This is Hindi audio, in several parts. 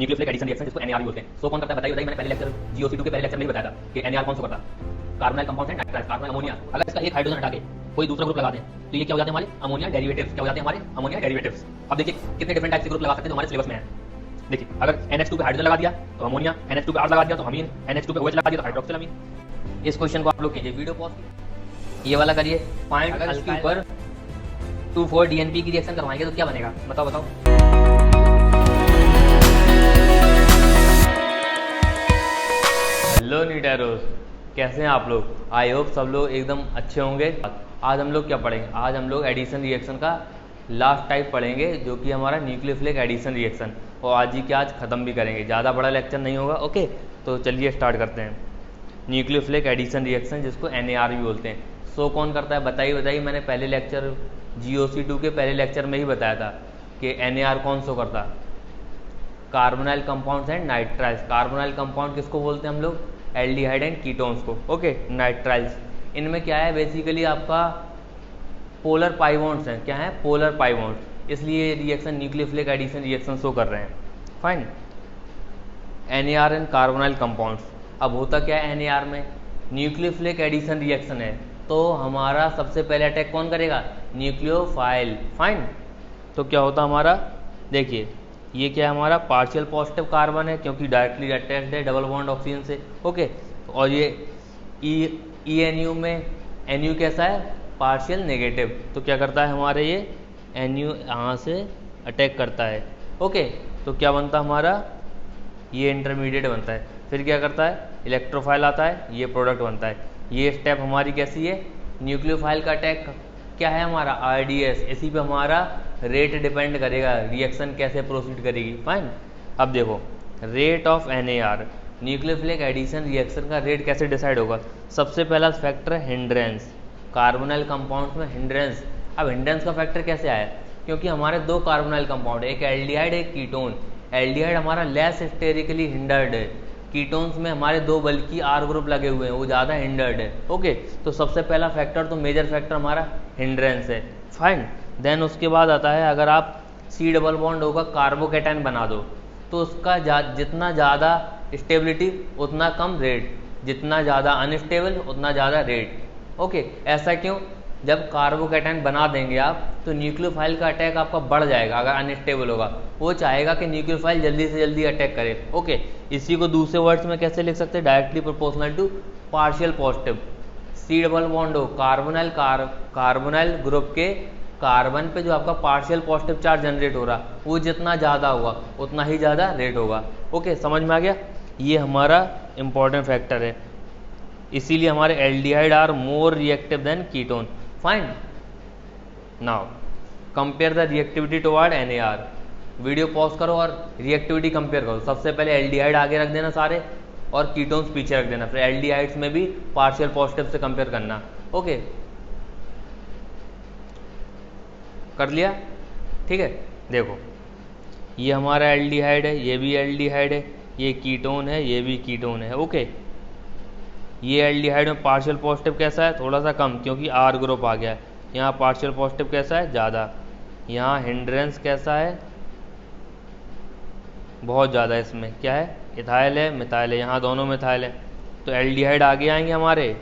न्यूक्लियोफिलिक एडिशन रिएक्शन जिसको NAR भी बोलते हैं। सो कौन करता है बताइए। मैंने पहले लेक्चर GOC2 के पहले लेक्चर में ही बताया था कि NAR कौन सा करता है, कार्बोनाइल कंपाउंड है, नाइट्राइल कार्बोनाइल अमोनिया। अगर इसका एक हाइड्रोजन हटा के कोई दूसरा ग्रुप लगा दें तो ये क्या हो जाते हैं हमारे अमोनिया डेरिवेटिव्स। क्या हो जाते हैं हमारे अमोनिया डेरिवेटिव्स। अब देखिए कितने डिफरेंट टाइप के ग्रुप लगा सकते हैं हमारे सिलेबस में है। देखिए अगर NH2 पे हाइड्रोजन लगा दिया तो अमोनिया, NH2 पे R लगा दिया तो अमीन, NH2 पे OH लगा दिया तो हाइड्रोक्सिल अमीन। इस क्वेश्चन को आप लोग कीजिए, वीडियो पॉज कीजिए, ये वाला करिए। फाइंड अगर इसके ऊपर 2,4-DNP की रिएक्शन करवाएंगे तो क्या बनेगा बताओ बताओ। हेलो नीटेरोस, कैसे हैं आप लोग। आई होप सब लोग एकदम अच्छे होंगे। आज हम लोग क्या पढ़ेंगे, आज हम लोग एडिशन रिएक्शन का लास्ट टाइप पढ़ेंगे जो कि हमारा न्यूक्लियोफिलिक एडिशन रिएक्शन, और आज ही के आज ख़त्म भी करेंगे, ज़्यादा बड़ा लेक्चर नहीं होगा। ओके तो चलिए स्टार्ट करते हैं। न्यूक्लियोफिलिक एडिशन रिएक्शन जिसको NAR भी बोलते हैं। सो कौन करता है बताइए। मैंने पहले लेक्चर GOC2 के पहले लेक्चर में ही बताया था कि NAR कौन सो करता, carbonyl compounds and nitriles. Carbonyl compound किसको बोलते हैं हम लोग, एल्डिहाइड एंड कीटोन्स को। ओके नाइट्राइल्स, इनमें क्या है बेसिकली आपका पोलर पाई बॉन्ड्स हैं। क्या है, पोलर पाई बॉन्ड्स, इसलिए reaction nucleophilic addition reaction show कर रहे हैं। Fine, NAR and carbonyl compounds. अब होता क्या है NAR में, न्यूक्लियोफिलिक एडिशन रिएक्शन है तो हमारा सबसे पहले अटैक कौन करेगा, न्यूक्लियोफाइल। फाइन, तो क्या होता हमारा, देखिए ये क्या है हमारा पार्शियल पॉजिटिव कार्बन है क्योंकि डायरेक्टली अटैच्ड है डबल बॉन्ड ऑक्सीजन से। ओके, और ये ENU में NU कैसा है, पार्शियल नेगेटिव, तो क्या करता है हमारे ये NU यहाँ से अटैक करता है। ओके, तो क्या बनता हमारा, ये इंटरमीडिएट बनता है। फिर क्या करता है, इलेक्ट्रोफाइल आता है, ये प्रोडक्ट बनता है। ये स्टेप हमारी कैसी है, न्यूक्लियोफाइल का अटैक क्या है हमारा RDS, इसी पे हमारा रेट डिपेंड करेगा रिएक्शन कैसे प्रोसीड करेगी। फाइन, अब देखो rate of NAR, nucleophilic addition reaction का रेट कैसे डिसाइड होगा। सबसे पहला फैक्टर है हिंड्रेंस, कार्बोनाइल कंपाउंड्स में हिंड्रेंस। अब हिंड्रेंस का फैक्टर कैसे आया, क्योंकि हमारे दो कार्बोनाइल कंपाउंड, एक एल्डिहाइड एक कीटोन। एल्डिहाइड हमारा लेस स्टेरिकली हिंडर्ड है, कीटोन्स में हमारे दो बल्कि R ग्रुप लगे हुए हैं, वो ज़्यादा हिंडर्ड है। ओके, तो सबसे पहला फैक्टर तो मेजर फैक्टर हमारा हिंड्रेंस है। फाइन, देन उसके बाद आता है अगर आप C डबल बॉन्ड होगा कार्बोकेटाइन बना दो तो उसका जितना ज़्यादा स्टेबिलिटी उतना कम रेट, जितना ज़्यादा अनस्टेबल उतना ज़्यादा रेट। ओके, ऐसा क्यों, जब कार्बोकेटाइन बना देंगे आप तो न्यूक्लियोफाइल का अटैक आपका बढ़ जाएगा। अगर अनस्टेबल होगा वो चाहेगा कि न्यूक्लियोफाइल जल्दी से जल्दी अटैक करे। ओके, इसी को दूसरे वर्ड्स में कैसे लिख सकते हैं, directly proportional to partial positive. C double bond हो कार्बोनाइल ग्रुप के कार्बन पे जो आपका पार्शियल पॉजिटिव चार्ज जनरेट हो रहा वो जितना ज़्यादा होगा उतना ही ज़्यादा रेट होगा। ओके, समझ में आ गया, ये हमारा इंपॉर्टेंट फैक्टर है। इसीलिए हमारे aldehyde are more reactive than ketone. Fine, now compare the reactivity toward NAR। Video pause करो और रिएक्टिविटी कंपेयर करो। सबसे पहले एल्डिहाइड आगे रख देना सारे और कीटोन्स पीछे रख देना, फिर एल्डिहाइड्स में भी पार्शियल पॉजिटिव से कंपेयर करना। ओके, कर लिया, ठीक है। देखो ये हमारा एल्डिहाइड है, ये भी एल्डिहाइड है, ये कीटोन है, ये भी कीटोन है। ओके, ये एल्डिहाइड में पार्शियल पॉजिटिव कैसा है, थोड़ा सा कम क्योंकि R ग्रुप आ गया है। यहाँ पार्शियल पॉजिटिव कैसा है, ज़्यादा। यहाँ हिंड्रेंस कैसा है, बहुत ज़्यादा। इसमें क्या है, इथाइल है मिथाइल है, यहाँ दोनों मिथाइल है। तो एल्डिहाइड आगे आएंगे हमारे,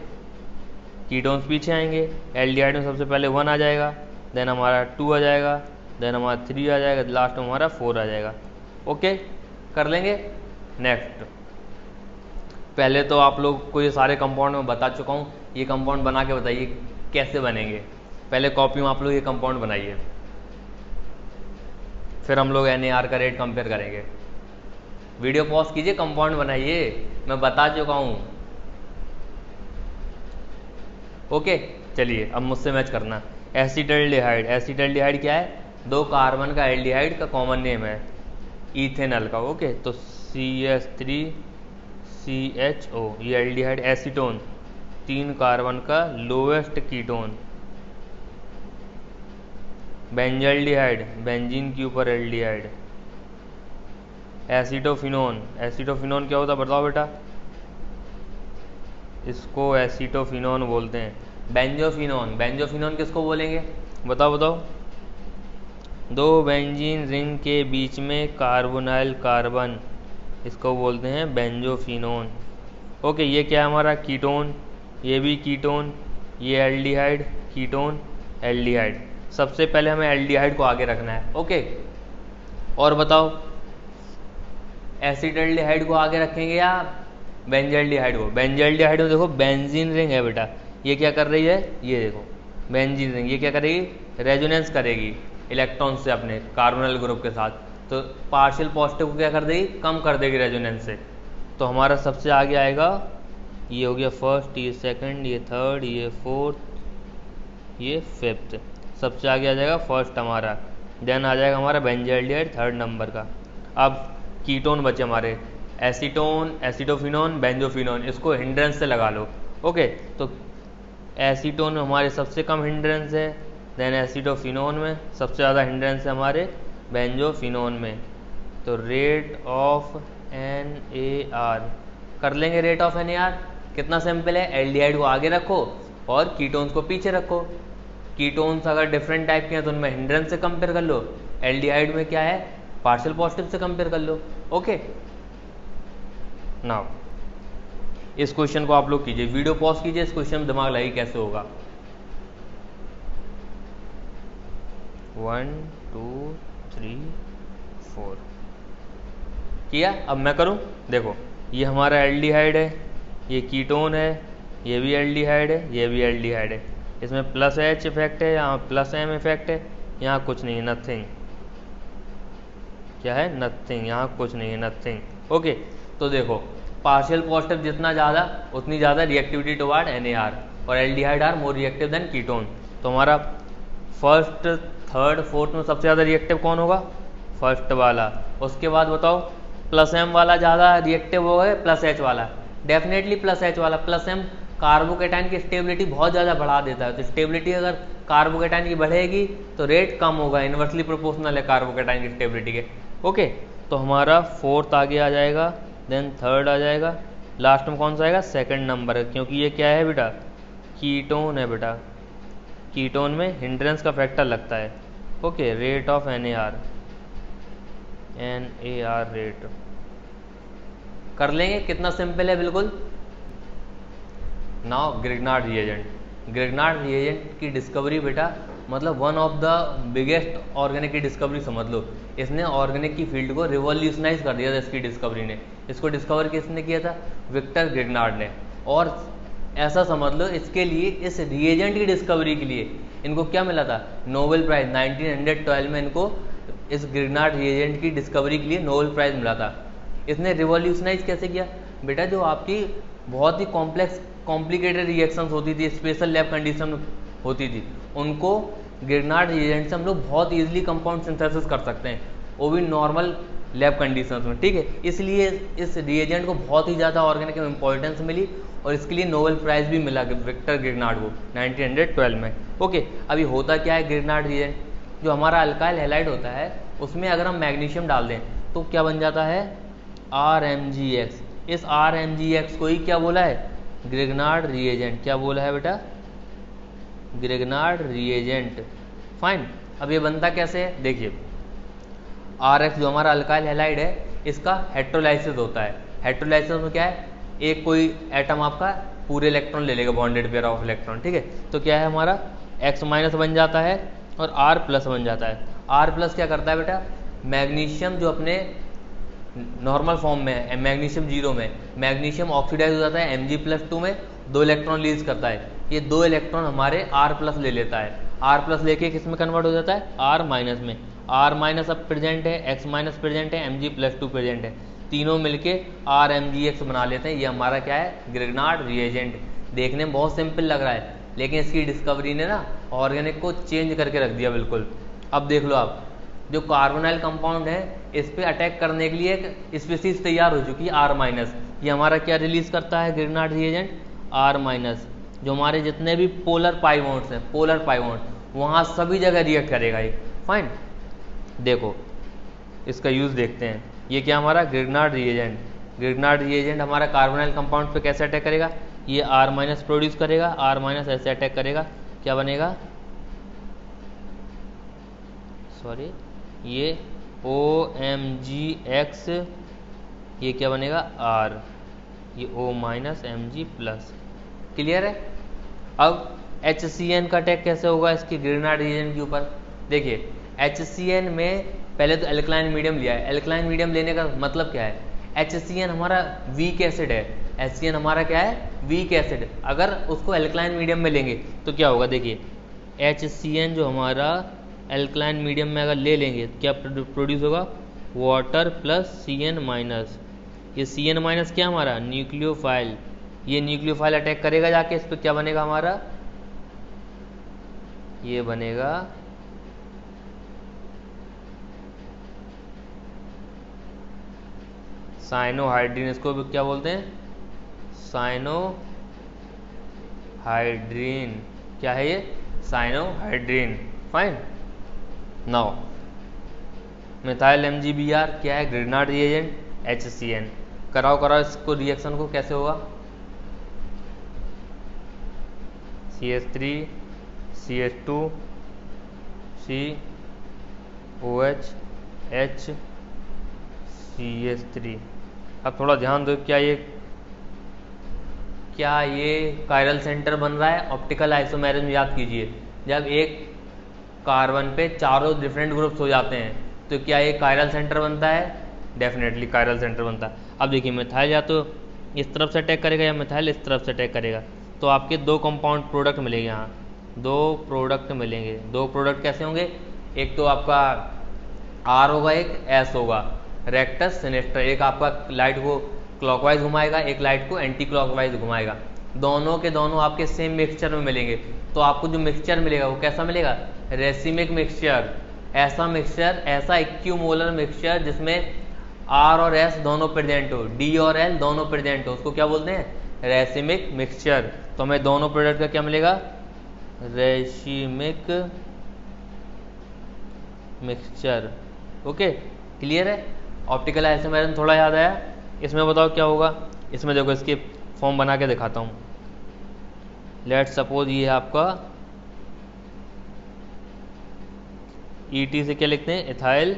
कीटोन्स पीछे आएंगे। एल्डिहाइड में सबसे पहले 1 आ जाएगा, देन हमारा 2 आ जाएगा, देन हमारा 3 आ जाएगा, लास्ट में हमारा 4 आ जाएगा। ओके, कर लेंगे। नेक्स्ट, पहले तो आप लोग को ये सारे कंपाउंड मैं बता चुका हूँ, ये कंपाउंड बना के बताइए कैसे बनेंगे। पहले कॉपी में आप लोग ये कंपाउंड बनाइए, फिर हम लोग NAR का रेट कंपेयर करेंगे। वीडियो पॉज कीजिए, कंपाउंड बनाइए, मैं बता चुका हूँ। ओके, चलिए अब मुझसे मैच करना। एसिटल्डिहाइड, एसिटल्डिहाइड क्या है, दो कार्बन का एल्डिहाइड का कॉमन नेम है इथेनॉल का। ओके, तो CH3CHO, ये एल्डिहाइड। एसीटोन, 3 कार्बन का लोएस्ट कीटोन। बेंजल्डिहाइड, बेंजीन के ऊपर एल्डिहाइड। एसिटोफिनोन, एसिटोफिनोन क्या होता है बताओ बेटा, इसको एसिटोफिनोन बोलते हैं। बेंजोफिनोन, बेंजोफिनोन किसको बोलेंगे बताओ बताओ। दो बेंजीन रिंग के बीच में कार्बोनाइल कार्बन, इसको बोलते हैं बेंजोफिनोन। ओके, ये क्या है हमारा कीटोन, ये भी कीटोन, ये एल्डिहाइड, कीटोन, एल्डिहाइड। सबसे पहले हमें एल्डिहाइड को आगे रखना है। ओके, और बताओ एसिटल्डिहाइड को आगे रखेंगे या बेंजल्डिहाइड को? बेंजल्डिहाइड में देखो बेंजीन रिंग है बेटा, ये क्या कर रही है, ये देखो बेंजीन रिंग, ये क्या करेगी, रेजोनेंस करेगी इलेक्ट्रॉन से अपने कार्बोनाइल ग्रुप के साथ, तो पार्शियल पॉजिटिव को क्या कर देगी, कम कर देगी रेजोनेंस से। तो हमारा सबसे आगे आएगा, ये हो गया फर्स्ट, ये सेकंड, ये थर्ड, ये फोर्थ, ये फिफ्थ, सबसे आगे आ जाएगा फर्स्ट हमारा, देन आ जाएगा हमारा बेंजल्डिहाइड थर्ड नंबर का। अब कीटोन बचे हमारे, एसीटोन, एसिटोफिनोन, बेंजोफिनोन, इसको हिंड्रेंस से लगा लो। ओके, तो एसीटोन में हमारे सबसे कम हिंड्रेंस है, देन एसिटोफिनोन में सबसे ज़्यादा हिंड्रेंस है हमारे बेंजोफिनोन में। तो रेट ऑफ NAR कर लेंगे, रेट ऑफ NAR कितना सिंपल है, एल्डिहाइड को आगे रखो और कीटोन्स को पीछे रखो। कीटोन्स अगर डिफरेंट टाइप के हैं तो उनमें हिंड्रेंस से कंपेयर कर लो, एल्डिहाइड में क्या है, पार्शियल पॉजिटिव से कंपेयर कर लो। ओके, नाउ इस क्वेश्चन को आप लोग कीजिए, वीडियो पॉज कीजिए, इस क्वेश्चन में दिमाग लगाइए कैसे होगा। 1 2 3 4 किया। अब मैं करूं, देखो ये हमारा एल्डिहाइड है, ये कीटोन है, ये भी एल्डिहाइड है, ये भी एल्डिहाइड है, इसमें प्लस H इफेक्ट है, यहाँ प्लस M इफेक्ट है, यहाँ कुछ नहीं है, नथिंग। क्या है, नथिंग, यहाँ कुछ नहीं है, नथिंग। ओके, तो देखो पार्शियल पॉजिटिव जितना ज़्यादा उतनी ज़्यादा रिएक्टिविटी टुवार्ड NAR, और aldehyde are more reactive than ketone. तो हमारा फर्स्ट, थर्ड, फोर्थ में सबसे ज़्यादा रिएक्टिव कौन होगा, फर्स्ट वाला। उसके बाद बताओ प्लस M वाला ज़्यादा रिएक्टिव होगा प्लस H वाला, डेफिनेटली प्लस H वाला। प्लस M कार्बोकेटाइन की स्टेबिलिटी बहुत ज़्यादा बढ़ा देता है, तो स्टेबिलिटी अगर कार्बोकेटाइन की बढ़ेगी तो रेट कम होगा, इन्वर्सली प्रोपोर्शनल है कार्बोकेटाइन की स्टेबिलिटी के। ओके, तो हमारा फोर्थ आगे आ जाएगा, देन थर्ड आ जाएगा, लास्ट में कौन सा आएगा, सेकंड नंबर है, क्योंकि ये क्या है बेटा, कीटोन है बेटा, कीटोन में हिंड्रेंस का फैक्टर लगता है। Okay, rate of NAR rate कर लेंगे, कितना सिंपल है बिल्कुल। Now Grignard reagent, Grignard reagent की डिस्कवरी बेटा मतलब one of the biggest organic की डिस्कवरी समझ लो। इसने ऑर्गेनिक की फील्ड को रिवॉल्यूशनाइज कर दिया था इसकी डिस्कवरी ने। इसको डिस्कवर किसने किया था, विक्टर ग्रिग्नार्ड ने। और ऐसा समझ लो इसके लिए, इस रिएजेंट की डिस्कवरी के लिए इनको क्या मिला था, नोबेल प्राइज। 1912 में इनको इस ग्रिग्नार्ड रिएजेंट की डिस्कवरी के लिए नोबेल प्राइज मिला था। इसने रिवॉल्यूशनाइज कैसे किया बेटा, जो आपकी बहुत ही कॉम्प्लेक्स कॉम्प्लिकेटेड रिएक्शंस होती थी, स्पेशल लैब कंडीशन होती थी, उनको ग्रिग्नार्ड रिएजेंट से हम लोग बहुत ईजिली कंपाउंड सिंथेसिस कर सकते हैं, वो भी नॉर्मल लैब कंडीशंस में। ठीक है, इसलिए इस रिएजेंट को बहुत ही ज़्यादा ऑर्गेनिक में इंपॉर्टेंस मिली और इसके लिए नोबेल प्राइज भी मिला विक्टर ग्रिग्नार्ड को 1912 में। ओके, अभी होता क्या है, ग्रिग्नार्ड रिएजेंट जो हमारा अल्काइल हैलाइड होता है उसमें अगर हम मैग्नीशियम डाल दें तो क्या बन जाता है, RMgX। इस RMgX को ही क्या बोला है, ग्रिग्नार्ड रिएजेंट। क्या बोला है बेटा, ग्रिग्नार्ड रिएजेंट। फाइन, अब ये बनता कैसे है, देखिए RX जो हमारा अल्काइल हैलाइड है इसका हेट्रोलाइसिस होता है। हेट्रोलाइसिस में क्या है, एक कोई एटम आपका पूरे इलेक्ट्रॉन ले लेगा, बॉन्डेड पेयर ऑफ इलेक्ट्रॉन। ठीक है, तो क्या है हमारा X- बन जाता है और R+ बन जाता है। R+ क्या करता है बेटा, मैग्नीशियम जो अपने नॉर्मल फॉर्म में है, मैग्नीशियम 0 में, मैग्नीशियम ऑक्सीडाइज हो जाता है Mg+2 में, 2 इलेक्ट्रॉन रिलीज करता है। ये 2 इलेक्ट्रॉन हमारे R+ ले लेता है, R+ लेके किस में कन्वर्ट हो जाता है, R- में। R- अब प्रेजेंट है, X- प्रेजेंट है, Mg+2 प्रेजेंट है, तीनों मिलके RMgX बना लेते हैं। ये हमारा क्या है, ग्रिग्नार्ड रिएजेंट। देखने में बहुत सिंपल लग रहा है लेकिन इसकी डिस्कवरी ने ना ऑर्गेनिक को चेंज करके रख दिया बिल्कुल। अब देख लो आप, जो कार्बोनाइल कंपाउंड है इस पे अटैक करने के लिए एक स्पीसीज तैयार हो चुकी है R-। ये हमारा क्या रिलीज करता है ग्रिग्नार्ड रिएजेंट, R-। जो हमारे जितने भी पोलर पाई बॉन्ड्स हैं, पोलर पाई बॉन्ड, वहाँ सभी जगह रिएक्ट करेगा ये। फाइन, देखो इसका यूज़ देखते हैं। ये क्या हमारा ग्रिग्नार्ड रिएजेंट, ग्रिग्नार्ड रिएजेंट हमारा कार्बोनाइल कंपाउंड पे कैसे अटैक करेगा, ये R- प्रोड्यूस करेगा, R- ऐसे अटैक करेगा, क्या बनेगा, सॉरी, ये OMgX, ये क्या बनेगा R, ये O माइनस Mg+। क्लियर है। अब HCN का अटैक कैसे होगा इसकी ग्रिग्नार्ड रीजन के ऊपर? देखिए HCN में पहले तो एल्कलाइन मीडियम लिया है। एल्कलाइन मीडियम लेने का मतलब क्या है? HCN हमारा वीक एसिड है, HCN हमारा क्या है? Weak acid. अगर उसको एल्कलाइन मीडियम में लेंगे तो क्या होगा? देखिए HCN जो हमारा एल्कलाइन मीडियम में अगर ले लेंगे तो क्या प्रोड्यूस होगा? Water plus CN minus. ये CN माइनस क्या हमारा? न्यूक्लियोफाइल। ये न्यूक्लियोफाइल अटैक करेगा जाके इस पर, क्या बनेगा हमारा? ये बनेगा साइनोहाइड्रीन। इसको भी क्या बोलते हैं? साइनोहाइड्रीन। क्या है ये? Cyanohydrin. Fine. Now methyl MgBr क्या है? Grignard reagent HCN। कराओ इसको रिएक्शन को, कैसे होगा? CH3 CH2 COH H CH3। अब थोड़ा ध्यान दो, क्या ये कायरल सेंटर बन रहा है? ऑप्टिकल आइसोमेरिज्म याद कीजिए, जब एक कार्बन पे चारों डिफरेंट ग्रुप्स हो जाते हैं तो क्या ये कायरल सेंटर बनता है? डेफिनेटली कायरल सेंटर बनता है। अब देखिए मिथाइल या तो इस तरफ से अटैक करेगा या मिथाइल इस तरफ से अटैक करेगा, तो आपके दो कंपाउंड प्रोडक्ट मिलेंगे। यहाँ दो प्रोडक्ट मिलेंगे। दो प्रोडक्ट कैसे होंगे? एक तो आपका R होगा, एक S होगा, रेक्टस सिनेस्टर। एक आपका लाइट को क्लॉकवाइज घुमाएगा, एक लाइट को एंटी क्लॉकवाइज घुमाएगा। दोनों के दोनों आपके सेम मिक्सचर में मिलेंगे। तो आपको जो मिक्सचर मिलेगा वो कैसा मिलेगा? Racemic mixture. ऐसा मिक्सचर, ऐसा इक्विमोलर मिक्सचर जिसमें R और S दोनों प्रेजेंट हो, D और L दोनों प्रेजेंट हो, उसको क्या बोलते हैं? Racemic mixture. तो हमें दोनों प्रोडक्ट का क्या मिलेगा? Racemic mixture. ओके, क्लियर है। ऑप्टिकल आइसोमेरिज्म थोड़ा याद आया? इसमें बताओ क्या होगा? इसमें देखो, इसके फॉर्म बना के दिखाता हूँ। लेट सपोज ये आपका ET से क्या लिखते हैं? इथाइल।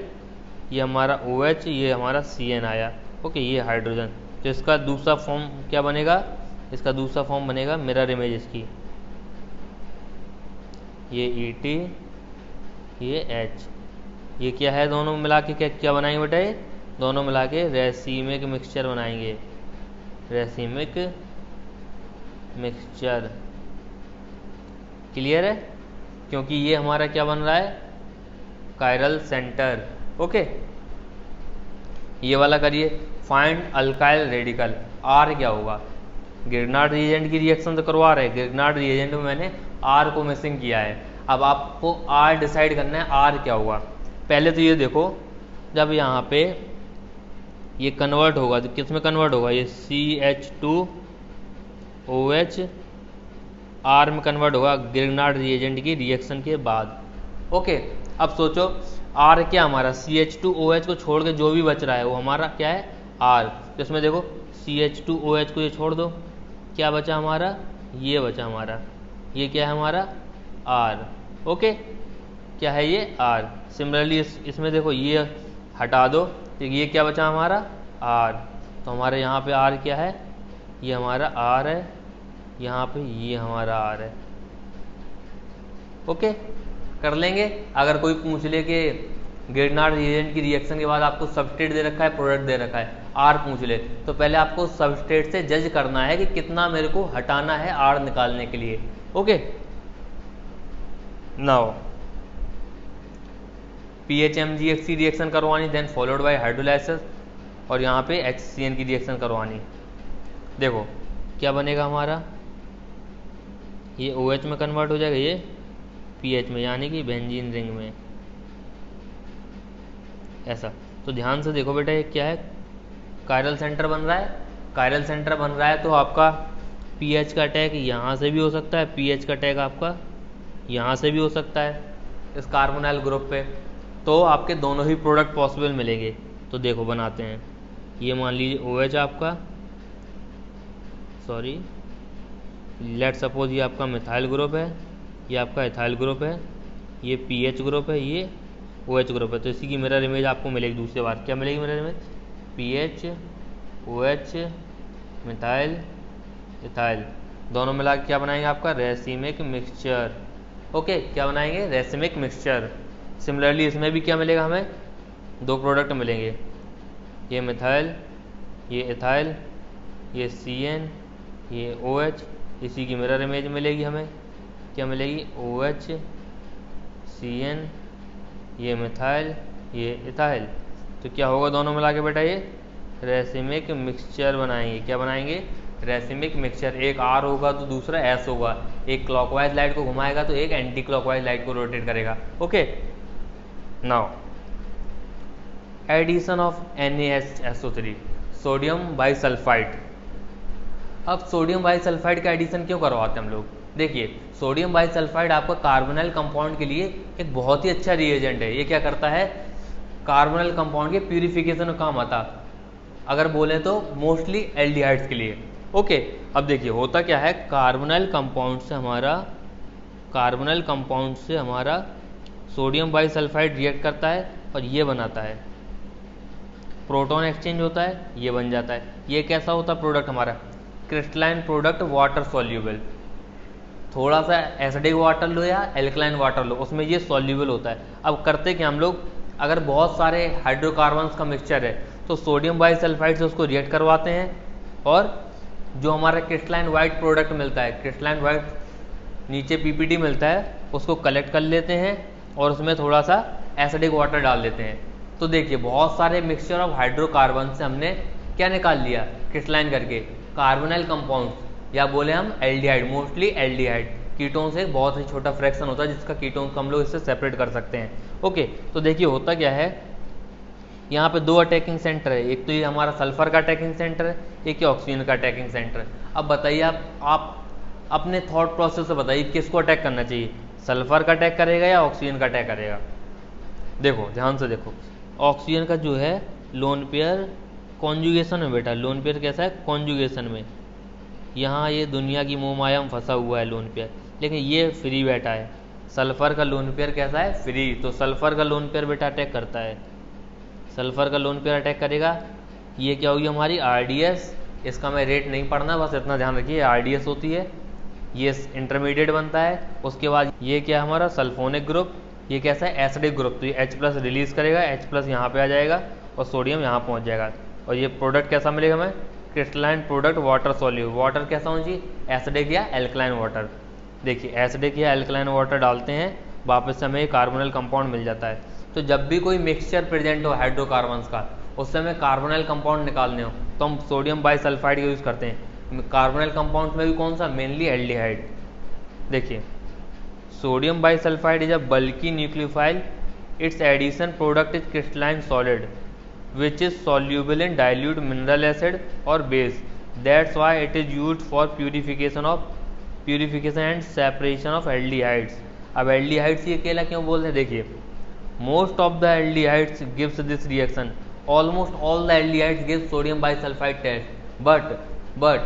ये हमारा OH, ये हमारा CN आया। ओके, ये हाइड्रोजन। तो इसका दूसरा फॉर्म क्या बनेगा? इसका दूसरा फॉर्म बनेगा मिरर इमेज इसकी। ये ET, ये H, ये क्या है? दोनों मिला के क्या बनाएंगे बेटा? ये दोनों मिला के रेसिमिक मिक्सचर बनाएंगे। Racemic mixture. क्लियर है? क्योंकि ये हमारा क्या बन रहा है? Chiral centre. ओके, ये वाला करिए। Find alkyl radical. R क्या होगा? ग्रिग्नार्ड रिएजेंट की रिएक्शन तो करवा रहे हैं, ग्रिग्नार्ड रिएजेंट में मैंने R को मिसिंग किया है। अब आपको R डिसाइड करना है, R क्या होगा। पहले तो ये देखो, जब यहाँ पे ये कन्वर्ट होगा तो किस में कन्वर्ट होगा? ये CH2OH R में कन्वर्ट होगा ग्रिग्नार्ड रिएजेंट की रिएक्शन के बाद। ओके, अब सोचो R क्या हमारा? CH2OH को छोड़ के जो भी बच रहा है वो हमारा क्या है? R। तो इसमें देखो CH2OH को ये छोड़ दो, क्या बचा हमारा? ये बचा हमारा। ये क्या है हमारा? R। ओके, क्या है ये? R। सिमिलरली इसमें देखो, ये हटा दो तो ये क्या बचा हमारा? R। तो हमारे यहाँ पे R क्या है? ये हमारा R है, यहाँ पे ये हमारा R है। ओके, कर लेंगे। अगर कोई पूछ ले कि ग्रिग्नार्ड रिएजेंट की रिएक्शन के बाद आपको सबस्ट्रेट दे रखा है, प्रोडक्ट दे रखा है, R पूछ ले, तो पहले आपको सबस्ट्रेट से जज करना है कि कितना मेरे को हटाना है R निकालने के लिए। ओके, नाउ PHMgX की रिएक्शन करवानी, देन फॉलोड बाय हाइड्रोलाइसिस, और यहाँ पे HCN की रिएक्शन करवानी। देखो क्या बनेगा हमारा? ये OH में कन्वर्ट हो जाएगा, ये PH में, यानी कि बेंजीन रिंग में। ऐसा। तो ध्यान से देखो बेटा, ये क्या है? कायरल सेंटर बन रहा है। कायरल सेंटर बन रहा है तो आपका पीएच का अटैक यहाँ से भी हो सकता है, पीएच का अटैक आपका यहाँ से भी हो सकता है इस कार्बोनाइल ग्रुप पे। तो आपके दोनों ही प्रोडक्ट पॉसिबल मिलेंगे। तो देखो बनाते हैं, ये मान लीजिए OH आपका, सॉरी लेट सपोज ये आपका मिथाइल ग्रुप है, ये आपका इथाइल ग्रुप है, ये पीएच ग्रुप है, ये OH ग्रुप है, तो इसी की मिरर इमेज आपको मिलेगी दूसरी बार। क्या मिलेगी mirror image? PH OH methyl ethyl, दोनों मिला के क्या बनाएंगे आपका रेसिमिक मिक्सचर। ओके, क्या बनाएंगे? Racemic mixture. सिमिलरली इसमें भी क्या मिलेगा हमें? दो प्रोडक्ट मिलेंगे, ये मिथाइल ये इथाइल, ये CN ये OH, इसी की मिरर इमेज मिलेगी हमें। क्या मिलेगी? OH CN ये मिथाइल ये इथाइल। तो क्या होगा दोनों मिला के बेटा? ये रेसिमिक मिक्सचर बनाएंगे। क्या बनाएंगे? Racemic mixture. एक R होगा तो दूसरा S होगा, एक क्लॉकवाइज लाइट को घुमाएगा तो एक एंटी क्लॉकवाइज लाइट को रोटेट करेगा। Okay, now addition of NaHSO3 sodium bisulphide. अब सोडियम बाइसल्फाइड का एडिशन क्यों करवाते हैं हम लोग? देखिए, सोडियम बाइसल्फाइड आपका कार्बोनाइल कंपाउंड के लिए एक बहुत ही अच्छा रिएजेंट है। ये क्या करता है? कार्बोनाइल कंपाउंड के प्यूरिफिकेशन में काम आता, अगर बोले तो मोस्टली एल्डिहाइड्स के लिए। ओके, अब देखिए होता क्या है, कार्बोनाइल कंपाउंड से हमारा सोडियम बाइसल्फाइड रिएक्ट करता है और ये बनाता है, प्रोटॉन एक्सचेंज होता है, ये बन जाता है। ये कैसा होता है प्रोडक्ट हमारा? Crystalline product, water soluble. थोड़ा सा एसिडिक वाटर लो या एल्कलाइन वाटर लो, उसमें ये सॉल्यूबल होता है। अब करते क्या हम लोग, अगर बहुत सारे हाइड्रोकार्बन्स का मिक्सचर है तो सोडियम बाइसल्फाइड से उसको रिएक्ट करवाते हैं और जो हमारा क्रिस्टलाइन वाइट प्रोडक्ट मिलता है, क्रिस्टलाइन वाइट नीचे PPT मिलता है, उसको कलेक्ट कर लेते हैं और उसमें थोड़ा सा एसिडिक वाटर डाल देते हैं। तो देखिए बहुत सारे मिक्सचर ऑफ हाइड्रोकार्बन से हमने क्या निकाल लिया क्रिस्टलाइन करके? कार्बोनाइल कंपाउंड, या बोले हम एल्डिहाइड, मोस्टली एल्डिहाइड। कीटोन से बहुत ही छोटा फ्रैक्शन होता है जिसका कीटोन हम लोग इससे सेपरेट कर सकते हैं। ओके, तो देखिए होता क्या है, यहाँ पे दो अटैकिंग सेंटर है, एक तो ये हमारा सल्फर का अटैकिंग सेंटर है, एक ऑक्सीजन का अटैकिंग सेंटर है। अब बताइए आप अपने थॉट प्रोसेस से बताइए किसको अटैक करना चाहिए, सल्फर का अटैक करेगा या ऑक्सीजन का अटैक करेगा? देखो ध्यान से देखो, ऑक्सीजन का जो है लोन पेयर कॉन्जुगेशन में बेटा, लोन पेयर कैसा है? कॉन्जुगेशन में। यहाँ ये दुनिया की मोहमाया में फंसा हुआ है लोन पेयर, लेकिन ये फ्री बैठा है। सल्फर का लोन पेयर कैसा है? फ्री। तो सल्फर का लोन पेयर बेटा अटैक करता है, सल्फर का लोन पेयर अटैक करेगा। ये क्या होगी हमारी RDS, इसका मैं रेट नहीं पढ़ना, बस इतना ध्यान रखिए RDS होती है, ये इंटरमीडिएट बनता है। उसके बाद ये क्या हमारा सल्फोनिक ग्रुप, ये कैसा है? एसिडिक ग्रुप, तो ये H+ रिलीज करेगा, H+ यहाँ पे आ जाएगा और सोडियम यहाँ पहुँच जाएगा। और ये प्रोडक्ट कैसा मिलेगा हमें? Crystalline product, water soluble. Water कैसा होना चाहिए? एसिडिक या एल्कलाइन वाटर। देखिए एसिडिक या एल्कलाइन वाटर डालते हैं, वापस से हमें कार्बोनाइल कंपाउंड मिल जाता है। तो जब भी कोई मिक्सचर प्रेजेंट हो हाइड्रोकार्बन्स का, उससे हमें कार्बोनाइल कंपाउंड निकालने हो तो हम सोडियम बाइसल्फाइड का यूज़ करते हैं। कार्बोनाइल कंपाउंड में भी कौन सा? Mainly aldehyde. देखिए sodium bisulphide is a bulky nucleophile, its addition product is crystalline solid which is soluble in dilute mineral acid or base. That's why it is used for purification and separation of aldehydes. अब aldehydes ये अकेला क्यों बोल रहे हैं? देखिए most of the aldehydes gives this reaction, almost all the aldehydes give sodium bisulfite test, but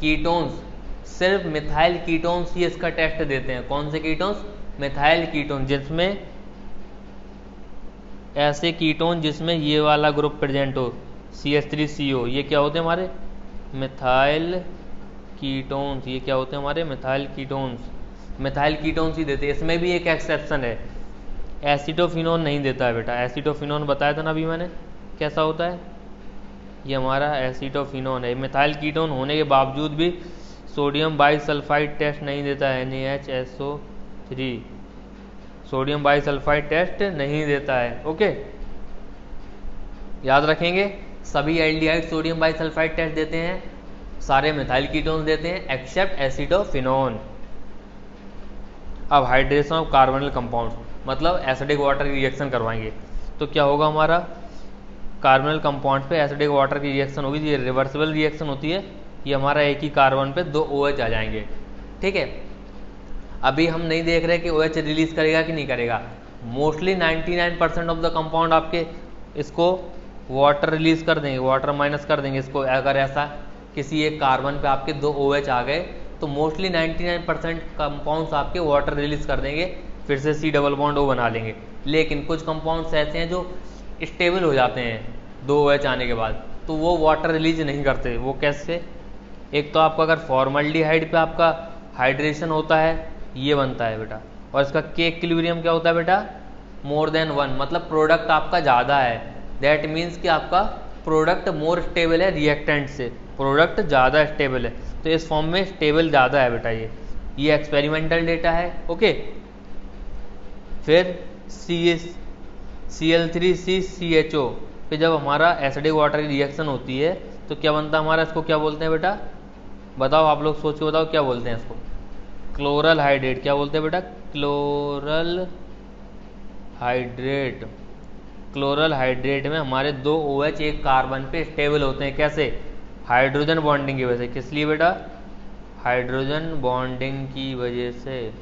ketones सिर्फ मिथाइल कीटोन्स ही इसका टेस्ट देते हैं। कौन से कीटोन्स? मिथाइल कीटोन, जिसमें ऐसे कीटोन जिसमें ये वाला ग्रुप प्रेजेंट हो, CH3CO, ये क्या होते हैं हमारे? Methyl ketones. ये क्या होते हैं हमारे? Methyl ketones. मिथाइल कीटोन्स ही देते हैं। इसमें भी एक एक्सेप्शन है, एसिटोफिनोन नहीं देता है बेटा। एसिटोफिनोन बताया था ना अभी मैंने, कैसा होता है? ये हमारा एसिटोफिनोन है। मिथाइल कीटोन होने के बावजूद भी सोडियम बाइसल्फाइड टेस्ट नहीं देता है, NaHSO3 सोडियम बाइसल्फाइड टेस्ट नहीं देता है। ओके, याद रखेंगे सभी एल्डिहाइड सोडियम बाइसल्फाइड टेस्ट देते हैं, सारे मिथाइल कीटोन्स देते हैं एक्सेप्ट एसिटोफिनोन। अब हाइड्रेशन ऑफ कार्बोनिल कंपाउंड, मतलब एसिडिक वाटर की रिएक्शन करवाएंगे तो क्या होगा हमारा? कार्बोनिल कंपाउंड पे एसिडिक वाटर की रिएक्शन होगी, ये रिवर्सिबल रिएक्शन होती है। ये हमारा एक ही कार्बन पे 2 OH आ जाएंगे। ठीक है, अभी हम नहीं देख रहे कि OH रिलीज करेगा कि नहीं करेगा। मोस्टली 99% ऑफ द कंपाउंड आपके इसको वाटर रिलीज कर देंगे, वाटर माइनस कर देंगे इसको। अगर ऐसा किसी एक कार्बन पे आपके 2 OH आ गए तो मोस्टली 99% कंपाउंड्स आपके वाटर रिलीज कर देंगे, फिर से C डबल बॉन्ड O बना लेंगे। लेकिन कुछ कंपाउंड्स ऐसे हैं जो स्टेबल हो जाते हैं 2 OH आने के बाद, तो वो वाटर रिलीज नहीं करते। वो कैसे? एक तो आपका अगर फॉर्मल्डिहाइड पे आपका हाइड्रेशन होता है, ये बनता है बेटा, और इसका K इक्विलिब्रियम क्या होता है बेटा? मोर देन 1, मतलब प्रोडक्ट आपका ज़्यादा है। दैट मीन्स कि आपका प्रोडक्ट मोर स्टेबल है रिएक्टेंट से, प्रोडक्ट ज़्यादा स्टेबल है, तो इस फॉर्म में स्टेबल ज़्यादा है बेटा। ये एक्सपेरिमेंटल डेटा है। ओके, फिर Cl3CCHO पे जब हमारा एसिडिक वाटर की रिएक्शन होती है तो क्या बनता है हमारा? इसको क्या बोलते हैं बेटा? बताओ, आप लोग सोच के बताओ क्या बोलते हैं इसको? Chloral hydrate. क्या बोलते हैं बेटा? Chloral hydrate. क्लोरल हाइड्रेट में हमारे 2 OH एक कार्बन पे स्टेबल होते हैं। कैसे? हाइड्रोजन बॉन्डिंग की वजह से। किस लिए बेटा? हाइड्रोजन बॉन्डिंग की वजह से।